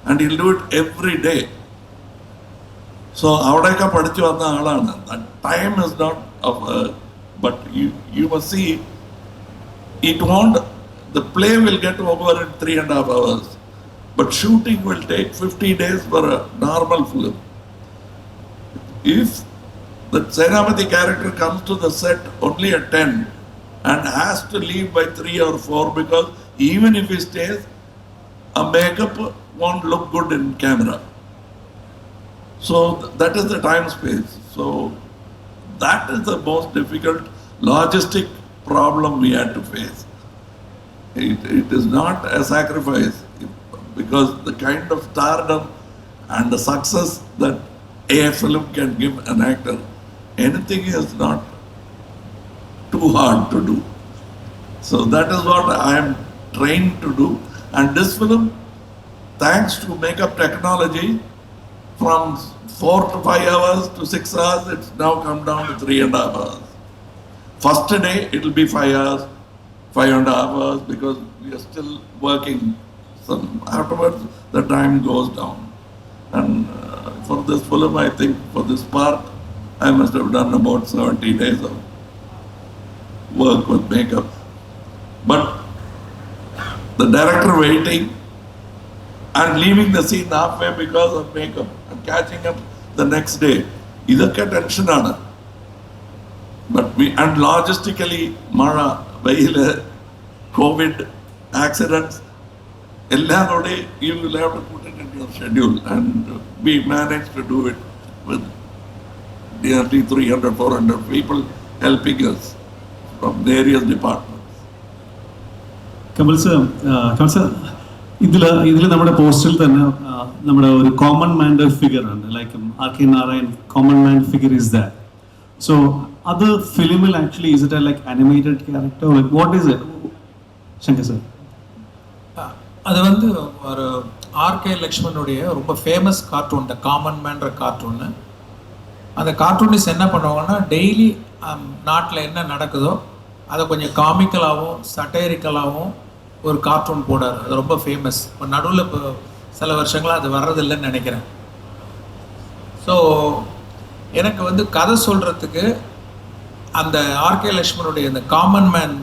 and he'll do it every day. So avadekka padichu vanna aalana. That time is not of but you must see, it won't, the play will get over in 3.5 hours, but shooting will take 50 days for a normal film. If the Senapati character comes to the set only at 10 and has to leave by 3 or 4, because even if he stays, a makeup won't look good in camera. So that is the time space. So that is the most difficult logistic problem we had to face. It is not a sacrifice, because the kind of stardom and the success that a film can give an actor, anything is not too hard to do. So that is what I am trained to do. And this film, thanks to makeup technology, from 4 to 5 hours to 6 hours, it's now come down to 3.5 hours. First day, it will be 5 hours, 5.5 hours, because we are still working. So afterwards, the time goes down. And for this film, I think for this part, I must have done about 70 days of work with makeup. But the director waiting and leaving the scene halfway because of makeup and catching up the next day, idakka tension aanu. But we, and logistically, mara, veil, COVID, accidents, ellam ode you will have to put it into your schedule, and we managed to do it with nearly 300-400 people helping us from various departments.
Kamal sir, ഇതിൽ നമ്മുടെ പോസ്റ്ററിൽ തന്നെ നമ്മുടെ ഒരു common മാൻ്റെ figure ഉണ്ട്, like RK Narayan, common man figure is that. So അത് ഫിലിമിൽ actually is it like animated character, like what is it Shankar sir?
அது வந்து ஒரு RK லக்ஷ்மணுடைய ரொம்ப ஃபேமஸ் கார்ட்டூன், த காமன் மேன்ற கார்ட்டூன்னு. அந்த கார்ட்டூனிஸ்ட் என்ன பண்ணுவாங்கன்னா, டெய்லி நாட்டில் என்ன நடக்குதோ அதை கொஞ்சம் காமிக்கலாகவும் சட்டைரிக்கலாகவும் ஒரு கார்ட்டூன் போடார். அது ரொம்ப ஃபேமஸ். இப்போ நடுவில் இப்போ சில வருஷங்களாக அது வர்றதில்லைன்னு நினைக்கிறேன். ஸோ எனக்கு வந்து கதை சொல்கிறதுக்கு அந்த RK லக்ஷ்மணுடைய இந்த காமன் மேன்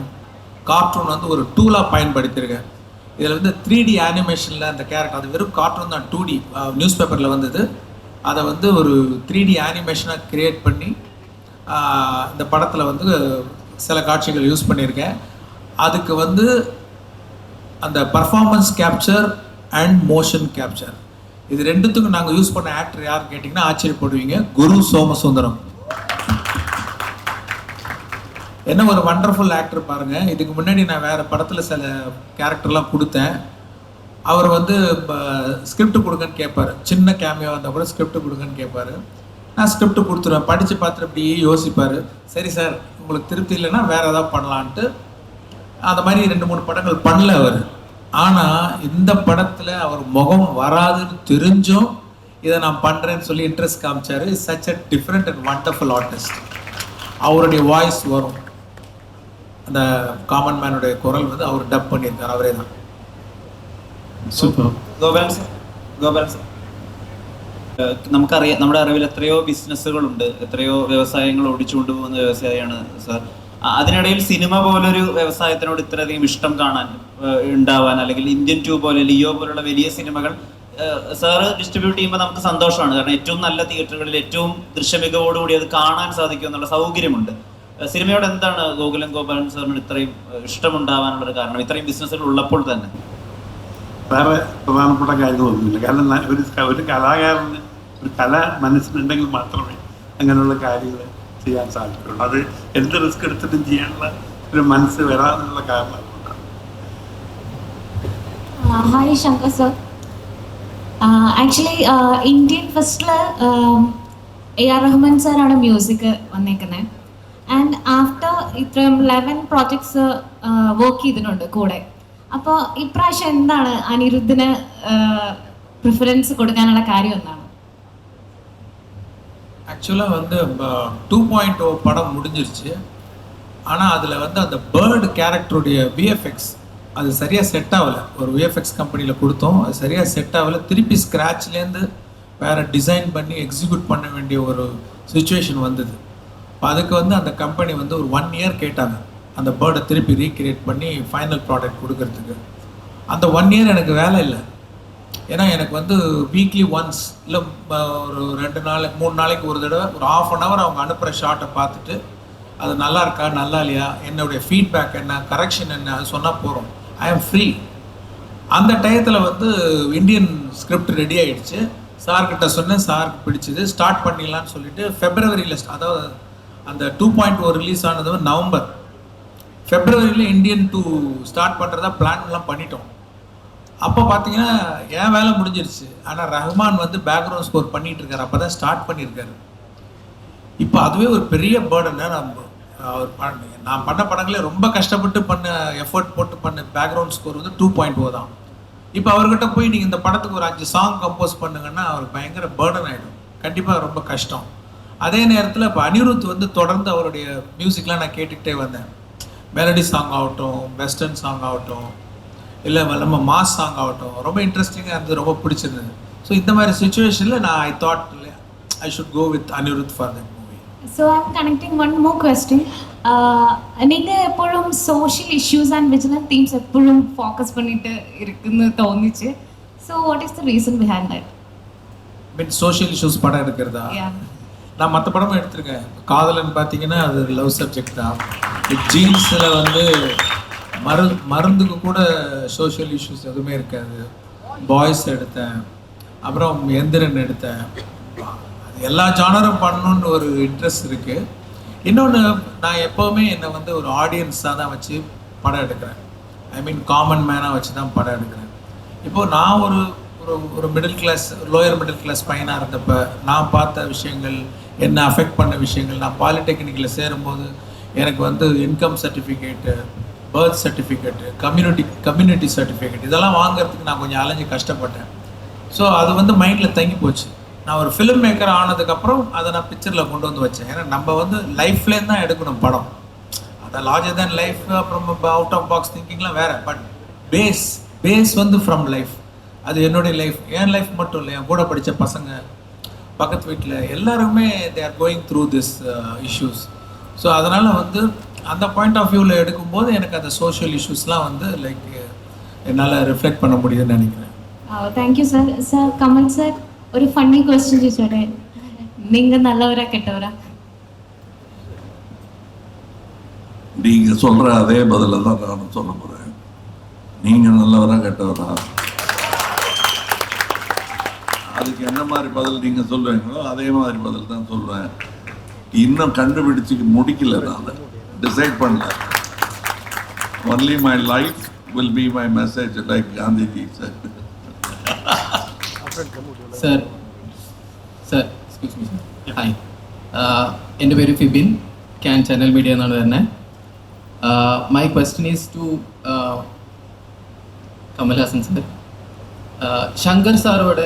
கார்ட்டூன் வந்து ஒரு டூலாக பயன்படுத்தியிருக்கேன். இதில் வந்து 3D அனிமேஷனில் அந்த கேரக்டர், அது வெறும் கார்ட்டூன் தான், 2D நியூஸ் பேப்பரில் வந்தது. அதை வந்து ஒரு 3D அனிமேஷனாக க்ரியேட் பண்ணி இந்த படத்தில் வந்து சில காட்சிகள் யூஸ் பண்ணியிருக்கேன். அதுக்கு வந்து அந்த performance capture and motion capture, இது ரெண்டுத்துக்கும் நாங்கள் யூஸ் பண்ண ஆக்டர் யார் கேட்டிங்கன்னா ஆச்சரியப்படுவீங்க, குரு சோமசுந்தரம். என்ன ஒரு வண்டர்ஃபுல் ஆக்டர் பாருங்கள். இதுக்கு முன்னாடி நான் வேறு படத்தில் சில கேரக்டர்லாம் கொடுத்தேன். அவர் வந்து ஸ்கிரிப்ட் கொடுங்கன்னு கேட்பார். சின்ன கேமியோ வந்தால் கூட ஸ்கிரிப்ட் கொடுங்கன்னு கேட்பார். நான் ஸ்கிரிப்ட் கொடுத்துருவேன். படித்து பார்த்துட்டு அப்படியே யோசிப்பார். சரி சார், உங்களுக்கு திருப்தி இல்லைன்னா வேறு ஏதாவது பண்ணலான்ட்டு அந்த மாதிரி 2-3 படங்கள் பண்ணல அவர். ஆனால் இந்த படத்தில் அவர் முகம் வராதுன்னு தெரிஞ்சும் இதை நான் பண்ணுறேன்னு சொல்லி இன்ட்ரெஸ்ட் காமிச்சார். Is such a different and wonderful artist. அவருடைய வாய்ஸ் வரும், அந்த காமன் மேனுடைய குரல் வந்து அவர் டப் பண்ணியிருக்கார், அவரே தான்.
സൂപ്പർ.
ഗോപാൽ സർ, നമുക്കറിയാം, നമ്മുടെ അറിവിൽ എത്രയോ ബിസിനസ്സുകളുണ്ട്, എത്രയോ വ്യവസായങ്ങൾ ഓടിച്ചുകൊണ്ട് പോകുന്ന വ്യവസായമാണ് സാർ. അതിനിടയിൽ സിനിമ പോലൊരു വ്യവസായത്തിനോട് ഇത്രയധികം ഇഷ്ടം കാണാൻ ഉണ്ടാവാൻ, അല്ലെങ്കിൽ ഇന്ത്യൻ 2 പോലെ, ലിയോ പോലുള്ള വലിയ സിനിമകൾ സാറ് ഡിസ്ട്രിബ്യൂട്ട് ചെയ്യുമ്പോൾ നമുക്ക് സന്തോഷമാണ്. കാരണം ഏറ്റവും നല്ല തിയേറ്ററുകളിൽ ഏറ്റവും ദൃശ്യമികവോടുകൂടി അത് കാണാൻ സാധിക്കും എന്നുള്ള സൗകര്യമുണ്ട്. സിനിമയോട് എന്താണ് ഗോകുലം ഗോപാലൻ സാറിന് ഇത്രയും ഇഷ്ടമുണ്ടാവാനുള്ളൊരു കാരണം, ഇത്രയും ബിസിനസ്സുകൾ ഉള്ളപ്പോൾ തന്നെ?
വേറെ പ്രധാനപ്പെട്ട കാര്യങ്ങളൊന്നുമില്ല. കാരണം ഒരു കലാകാരന് ഒരു കല മനസ്സിലുണ്ടെങ്കിൽ മാത്രമേ അങ്ങനെയുള്ള കാര്യങ്ങൾ ചെയ്യാൻ സാധിക്കുള്ളൂ. അത് എന്ത് റിസ്ക് എടുത്തിട്ടും ചെയ്യാനുള്ള ഒരു മനസ്സ് വരാനുള്ള കാരണം അതുകൊണ്ടാണ്.
Hi Shankar sir. Actually Indian ഫസ്റ്റില് AR റഹ്മാൻ സാറാണ് മ്യൂസിക് വന്നേക്കുന്നത്. ആൻഡ് ആഫ്റ്റർ ഇത്രയും 11 പ്രോജക്ട്സ് വർക്ക് ചെയ്തിട്ടുണ്ട് കൂടെ. അപ്പോൾ ഇപ്രാവശ്യം എന്താണ് അനിരുദ്ധിന് പ്രിഫറൻസ് കൊടുക്കാനുള്ള കാര്യം എന്താണ്?
ஆக்சுவலாக வந்து 2.0 படம் முடிஞ்சிருச்சு. ஆனால் அதில் வந்து அந்த பேர்டு கேரக்டருடைய விஎஃப்எக்ஸ் அது சரியாக செட் ஆகலை. ஒரு விஎஃப்எக்ஸ் கம்பெனியில் கொடுத்தோம், அது சரியாக செட் ஆகலை. திருப்பி ஸ்க்ராட்ச்லேருந்து வேறு டிசைன் பண்ணி எக்ஸிக்யூட் பண்ண வேண்டிய ஒரு சுச்சுவேஷன் வந்தது. இப்போ அதுக்கு வந்து அந்த கம்பெனி வந்து ஒரு 1 இயர் கேட்டாங்க அந்த பேர்டை திருப்பி ரீக்ரியேட் பண்ணி ஃபைனல் ப்ராடக்ட் கொடுக்கறதுக்கு. அந்த 1 இயர் எனக்கு வேலை இல்லை. ஏன்னா எனக்கு வந்து வீக்லி ஒன்ஸ் இல்லை ஒரு 2 நாள் 3 நாளைக்கு ஒரு தடவை ஒரு 1/2 hour அவங்க அனுப்புகிற ஷார்ட்டை பார்த்துட்டு அது நல்லா இருக்கா நல்லா இல்லையா, என்னுடைய ஃபீட்பேக் என்ன, கரெக்ஷன் என்ன, அது சொன்னால் போகிறோம். ஐ ஆம் ஃப்ரீ. அந்த டயத்தில் வந்து இந்தியன் ஸ்கிரிப்ட் ரெடி ஆகிடுச்சு. சார்கிட்ட சொன்னேன், சாருக்கு பிடிச்சது, ஸ்டார்ட் பண்ணிடலான்னு சொல்லிட்டு ஃபெப்ரவரியில், அதாவது அந்த 2.0 ரிலீஸ் ஆனது நவம்பர், ஃபெப்ரவரியில் இந்தியன் 2 ஸ்டார்ட் பண்ணுறதா பிளான்லாம் பண்ணிட்டோம். அப்போ பார்த்தீங்கன்னா என் வேலை முடிஞ்சிருச்சு. ஆனால் ரஹ்மான் வந்து பேக்ரவுண்ட் ஸ்கோர் பண்ணிகிட்டு இருக்காரு, அப்போ தான் ஸ்டார்ட் பண்ணியிருக்காரு. இப்போ அதுவே ஒரு பெரிய பேர்டனை நான் பண்ண படங்களே ரொம்ப கஷ்டப்பட்டு பண்ண எஃபர்ட் போட்டு பண்ண பேக்ரவுண்ட் ஸ்கோர் வந்து 2.0 தான். இப்போ அவர்கிட்ட போய் நீங்கள் இந்த படத்துக்கு ஒரு 5 சாங் கம்போஸ் பண்ணுங்கன்னா அவருக்கு பயங்கர பேர்டன் ஆகிடும், கண்டிப்பாக ரொம்ப கஷ்டம். அதே நேரத்தில் இப்போ அனிருத் வந்து தொடர்ந்து அவருடைய மியூசிக்லாம் நான் கேட்டுக்கிட்டே வந்தேன். மெலடி சாங் ஆகட்டும், வெஸ்டர்ன் சாங் ஆகட்டும், இல்லை நம்ம மாஸ் சாங் ஆகட்டும், ரொம்ப இன்ட்ரெஸ்டிங்காக இருந்தது, ரொம்ப பிடிச்சிருந்தது. ஸோ இந்த மாதிரி சுச்சுவேஷனில் நான் I thought I should go with Anirudh for that movie.
So I'm connecting one more question. நீங்கள் எப்பொழுதும் social issues and vigilante themes எப்பொழுதும் ஃபோக்கஸ் பண்ணிட்டு இருக்குன்னு தோணுச்சு. So what is the reason behind that?
Mean social issues படம் எடுக்கிறதா? நான் மற்ற படமும் எடுத்திருக்கேன். காதலன் பார்த்தீங்கன்னா அது லவ் சப்ஜெக்ட் தான். ஜீன்ஸில் வந்து மருந்துக்கு கூட சோஷியல் இஷ்யூஸ் எதுவுமே இருக்காது. பாய்ஸ் எடுத்தேன், அப்புறம் எந்திரன் எடுத்தேன். அது எல்லா ஜானரும் பண்ணணுன்னு ஒரு இன்ட்ரெஸ்ட் இருக்குது. இன்னொன்று, நான் எப்போவுமே என்னை வந்து ஒரு ஆடியன்ஸாக தான் வச்சு படம் எடுக்கிறேன். ஐ மீன் காமன் மேனாக வச்சு தான் படம் எடுக்கிறேன். இப்போது நான் ஒரு ஒரு middle class, lower middle class பையனாக இருந்தப்போ நான் பார்த்த விஷயங்கள், என்ன அஃபெக்ட் பண்ண விஷயங்கள், நான் பாலிடெக்னிக்கில் சேரும்போது எனக்கு வந்து income certificate, birth certificate, community certificate இதெல்லாம் வாங்குறதுக்கு நான் கொஞ்சம் அலைஞ்சு கஷ்டப்பட்டேன். ஸோ அது வந்து மைண்டில் தங்கி போச்சு. நான் ஒரு ஃபிலிம் மேக்கர் ஆனதுக்கப்புறம் அதை நான் பிக்சரில் கொண்டு வந்து வச்சேன். ஏன்னா நம்ம வந்து லைஃப்லேருந்து தான் எடுக்கணும் படம். அதை லார்ஜர் தேன் லைஃப், அப்புறம் அவுட் ஆஃப் பாக்ஸ் திங்கிங்லாம் வேறு. பட் பேஸ் வந்து ஃப்ரம் லைஃப். அது என்னுடைய லைஃப், என் லைஃப் மட்டும் இல்லை, என் கூட படித்த பசங்க, பக்கத்து வீட்டில் எல்லாருமே they are going through this issues. So அதனால் வந்து அந்த பாயிண்ட் ஆஃப் வியூவில் எடுக்கும்போது எனக்கு அந்த சோஷியல் இஷ்யூஸ்லாம் வந்து லைக் என்னால் ரிஃப்ளெக்ட் பண்ண முடியுதுன்னு நினைக்கிறேன்.
Thank you sir. Sir Kamal sir, ஒரு ஃபன்னி கொஸ்டின் ചോദിച്ചോട്ടെ? நீங்கள் நல்லவரா கெட்டவரா?
நீங்கள் சொல்கிற அதே பதில தான் நானும் சொல்ல போகிறேன். நீங்கள் நல்லவரா கெட்டவரா, அதுக்கு என்ன மாதிரி பதில் நீங்கள் சொல்லுவீங்களோ அதே மாதிரி பதில் தான் சொல்லுவேன். இன்னும் கண்டுபிடிச்சி முடிக்கல, நான் டிசைட் பண்ணல. Only my life will be my message, like Gandhiji sir.
Sir excuse me sir. Hi, എൻ്റെ പേര് ഫിബിൻ, ക്യാൻ ചാനൽ മീഡിയ എന്നാണ് തന്നെ. My question is to Kamal Haasan sir. Shankar സാറോட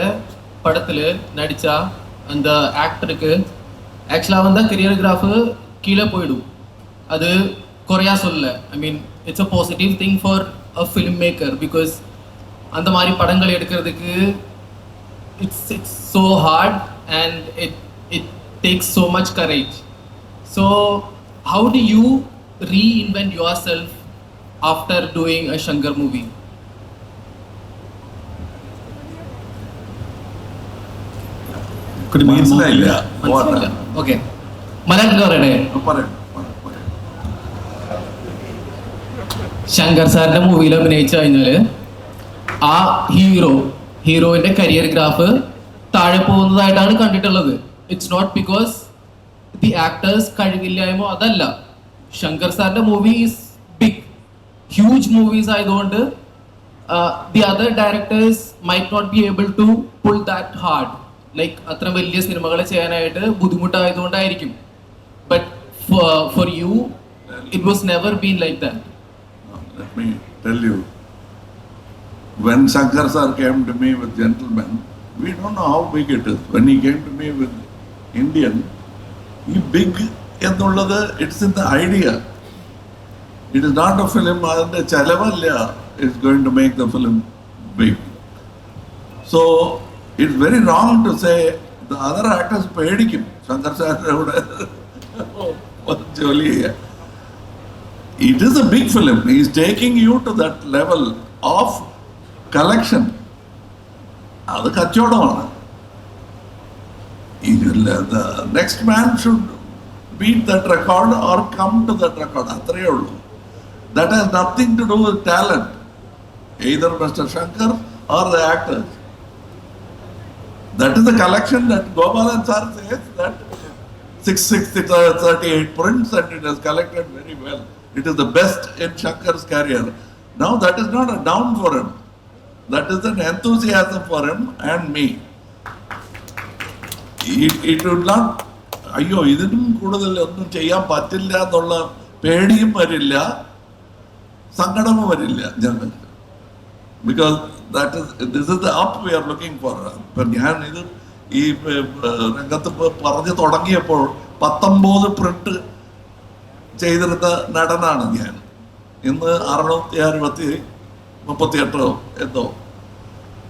படத்தில் நடித்த அந்த ஆக்டருக்கு ஆக்சுவலாக வந்து கரியர்கிராஃபு கீழே போயிடும். அது குறையா சொல்ல. I mean it's a positive thing for a film maker, because அந்த மாதிரி படங்கள் எடுக்கிறதுக்கு it's so hard and it takes so much courage. So how do you reinvent yourself after doing a Shankar movie?
മനസ്സിലായില്ല.
Okay, മലയാളത്തിൽ പറയണേ. ശങ്കർ സാറിന്റെ മൂവിയിൽ അഭിനയിച്ചു കഴിഞ്ഞാൽ ആ ഹീറോയിൻ്റെ കരിയർ ഗ്രാഫ് താഴെ പോകുന്നതായിട്ടാണ് കണ്ടിട്ടുള്ളത്. It's not because the actors കഴിവില്ലായ്മോ, അതല്ല. ശങ്കർ സാറിൻ്റെ movie is big, huge movies ആയതുകൊണ്ട് the other directors might not be able to pull that hard. Like അത്ര വലിയ സിനിമകൾ ചെയ്യാനായിട്ട് ബുദ്ധിമുട്ടായതുകൊണ്ടായിരിക്കും. But for you it was never been like that.
Let me tell you, when Shankar sir came to me with Gentleman, we don't know how big it is. When he came to me with Indian, he big എന്നുള്ളത് it's in the idea. It is not a film, അതിൻ്റെ ചെലവല്ല is going to make the film big. So it's very wrong to say the other actors പേടിക്കും ശങ്കർ സാറിൻ്റെ കൂടെ ജോലി ചെയ്യാൻ. It is a big film. He is taking you to that level of collection. അത് കച്ചവടമാണ്. The next man should beat that record or come to that record. അത്രയേ ഉള്ളൂ. That has nothing to do with talent, either Mr. Shankar or the actors. That is the collection that Gopalan sir says that 638 prints and it has collected very well. It is the best in Shankar's career. Now that is not a down for him. That is an enthusiasm for him and me. It would not, അയ്യോ ഇതിനും കൂടുതൽ ഒന്നും ചെയ്യാൻ പറ്റില്ല എന്നുള്ള പേടിയും വരില്ല, സങ്കടവും വരില്ല ജനങ്ങൾക്ക്. Because this is the up we are looking for. ഇപ്പം ഞാൻ ഇത് ഈ രംഗത്ത് പറഞ്ഞു തുടങ്ങിയപ്പോൾ 19 പ്രിന്റ് ചെയ്തിരുന്ന നടനാണ് ഞാൻ. ഇന്ന് 638 എന്തോ.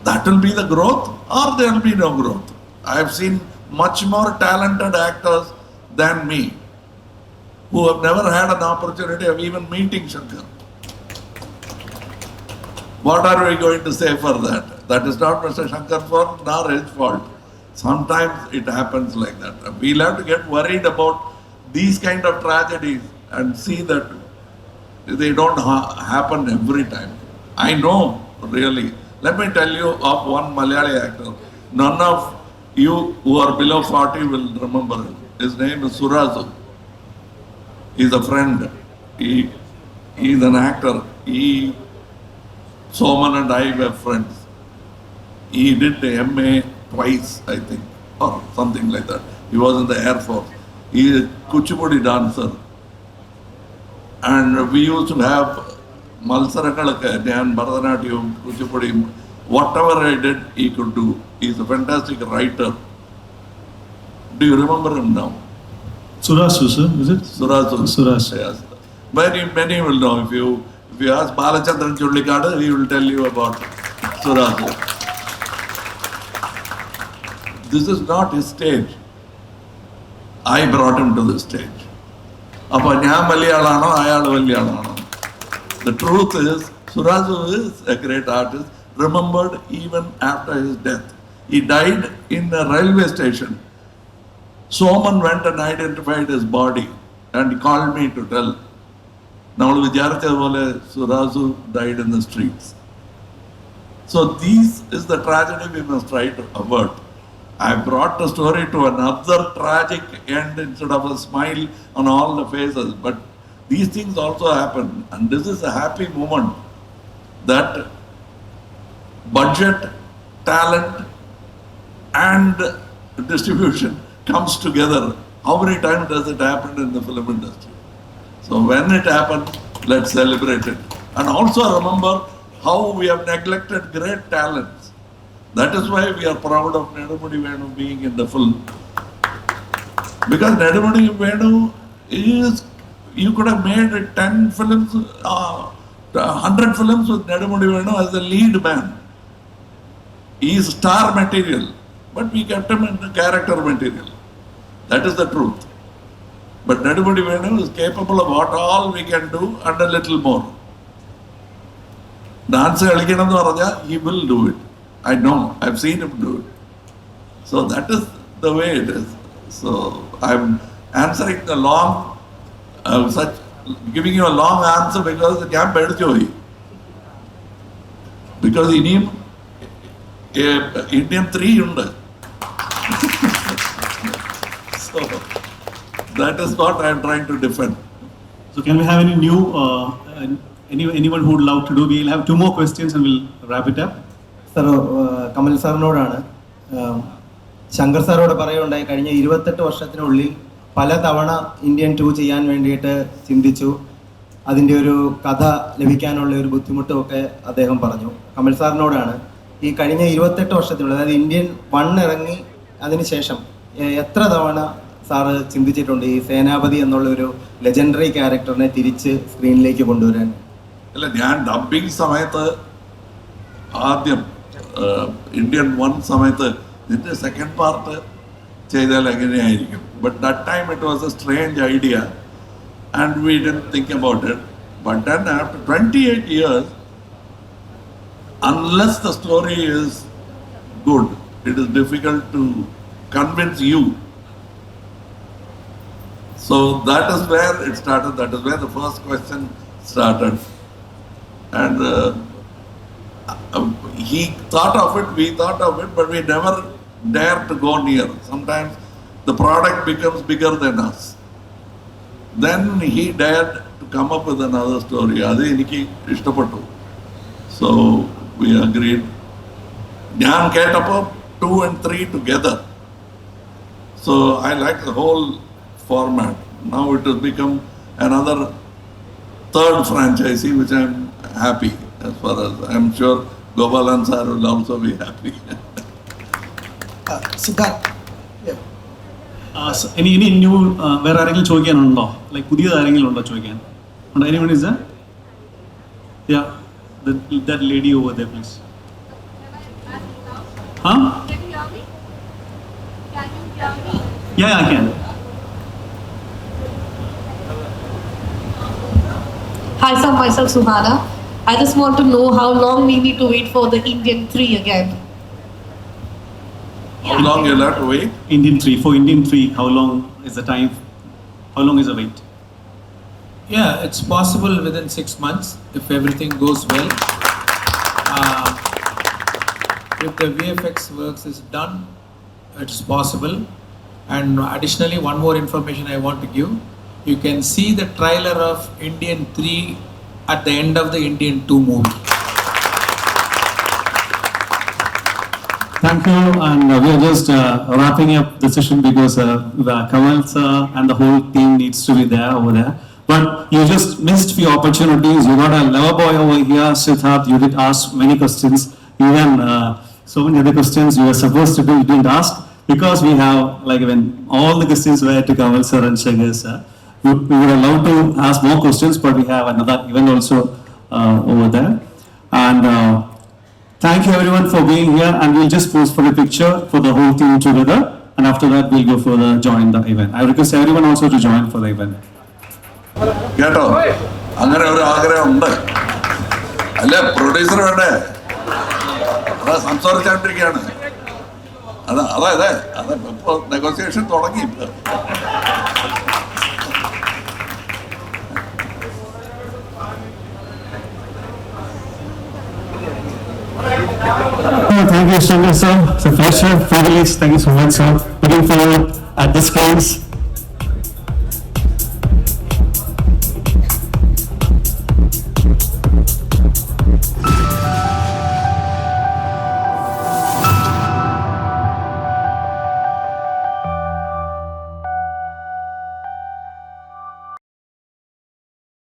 That will be the growth or there will be no growth. I have seen much more talented actors than me who have never had an opportunity of even meeting Shankar. What are we going to say for that? That is not Mr. Shankar's fault nor his fault. Sometimes it happens like that. We'll have to get worried about these kind of tragedies and see that they don't happen every time. I know, really. Let me tell you of one Malayali actor. None of you who are below 40 will remember him. His name is Surazu. He's a friend. He's an actor. Soman and I were friends. He did the MA twice, I think, or something like that. He was in the Air Force. He is a Kuchipudi dancer. And we used to have Malsarakalaka, Nyan, Bharatanatyam, Kuchipudi, whatever I did, he could do. He's a fantastic writer. Do you remember him now?
Surasu, sir, is it?
Surasu. Yes. Many will know. If you ask Balachandran Chullikadu, he will tell you about Surasu. This is not his stage. I brought him to the stage. അപ്പോൾ ഞാൻ വലിയ ആളാണോ അയാൾ വലിയ ആളാണോ? The truth is, Surasu is a great artist, remembered even after his death. He died in a railway station. Soman went and identified his body and called me to tell. നമ്മൾ വിചാരിച്ചതുപോലെ Surasu died in the streets. So this is the tragedy we must try to avert. I brought the story to another tragic end instead of a smile on all the faces. But these things also happen. And this is a happy moment that budget, talent and distribution comes together. How many times does it happen in the film industry? So when it happens, let's celebrate it. And also remember how we have neglected great talents. That is why we are proud of Nedumudi Venu being in the film. Because Nedumudi Venu is, you could have made 10 films, 100 films with Nedumudi Venu as the lead man. He is star material, but we kept him in the character material. That is the truth. But Nedumudi Venu is capable of what all we can do and a little more. Dance കളിക്കണം എന്ന് പറഞ്ഞാൽ he will do it. I know, I've seen him do it. So that is the way it is. So I'm answering the long, giving you a long answer because the camp edichoyi. Because ഇനിയും Indian 3 ഉണ്ട്. So that is what I am trying to defend.
So can we have any new, anyone who would love to do? We'll have 2 more questions and we'll wrap it up.
Sir, Kamal സാറിനോടാണ്. ശങ്കർ സാറോട് പറയുകയുണ്ടായി, കഴിഞ്ഞ 28 വർഷത്തിനുള്ളിൽ പല തവണ Indian 2 ചെയ്യാൻ വേണ്ടിയിട്ട് ചിന്തിച്ചു. അതിൻ്റെ ഒരു കഥ ലഭിക്കാനുള്ള ഒരു ബുദ്ധിമുട്ടും ഒക്കെ അദ്ദേഹം പറഞ്ഞു. കമൽ സാറിനോടാണ്, ഈ കഴിഞ്ഞ 28 വർഷത്തിനുള്ളിൽ, അതായത് ഇന്ത്യൻ 1 ഇറങ്ങി അതിനുശേഷം എത്ര തവണ സാറ് ചിന്തിച്ചിട്ടുണ്ട് ഈ സേനാപതി എന്നുള്ള ഒരു ലെജൻഡറി ക്യാരക്ടറിനെ തിരിച്ച് സ്ക്രീനിലേക്ക് കൊണ്ടുവരാൻ?
അല്ല, ഞാൻ ഡബിങ് സമയത്ത് ആദ്യം ഇന്ത്യൻ 1 സമയത്ത് ഇതിൻ്റെ സെക്കൻഡ് പാർട്ട് ചെയ്താൽ എങ്ങനെയായിരിക്കും. But that time it was A strange idea and we didn't think about it. But then after 28 years, unless the story is good, it is difficult to convince you. So that is where it started. That is where the first question started. And he thought of it, we thought of it, but we never dared to go near. Sometimes the product becomes bigger than us. Then he dared to come up with another story. Adu eniki ishtapettu. So we agreed. Njan ketappo 2 and 3 together. So I like the whole format. Now it has become another 3rd franchisee, which I am happy. As far as I am sure Gopalan sir will also be happy.
Siddharth.
So any new വേറെ ആരെങ്കിലും ചോദിക്കാനുണ്ടോ? Like പുതിയത് ആരെങ്കിലും ഉണ്ടോ ചോദിക്കാൻ? Anyone is there? Yeah, that lady over there, please. Huh?
Can you hear me? Can you hear me?
Yeah, I can.
Hi sir, myself Suhana. I just want to know how long we need to wait for the Indian 3 again.
How long you'll have to wait?
Indian 3. For Indian 3, how long is the time? How long is the wait?
Yeah, it's possible within 6 months if everything goes well. If the VFX works is done, it's possible. And additionally, one more information I want to give. You can see the trailer of Indian 3 at the end of the Indian 2 movie.
Thank you, and we are just wrapping up the session because Kamal sir and the whole team needs to be there over there. But you just missed few opportunities. You got a lover boy over here, Siddharth. You did ask many questions. Even so many other questions you were supposed to do, you didn't ask because we have like when all the questions were to Kamal sir and Shankar sir. We were allowed to ask more questions, but we have another event also over there. And thank you everyone for being here. And we'll just pose for a picture for the whole team together. And after that, we'll go further join the event. I request everyone also to join for the event.
കേട്ടോ, അങ്ങനെ ഒരു ആഗ്രഹം ഉണ്ട്. അല്ല, producer വേണ്ടേ? അതാ സംസാരിച്ചോണ്ടിരിക്കുകയാണ്. അതെ ഇപ്പൊ നെഗോസിയേഷൻ തുടങ്ങി.
Thank you, Shankar sir. It's a pleasure. Thank you so much, sir. Looking forward at the screens.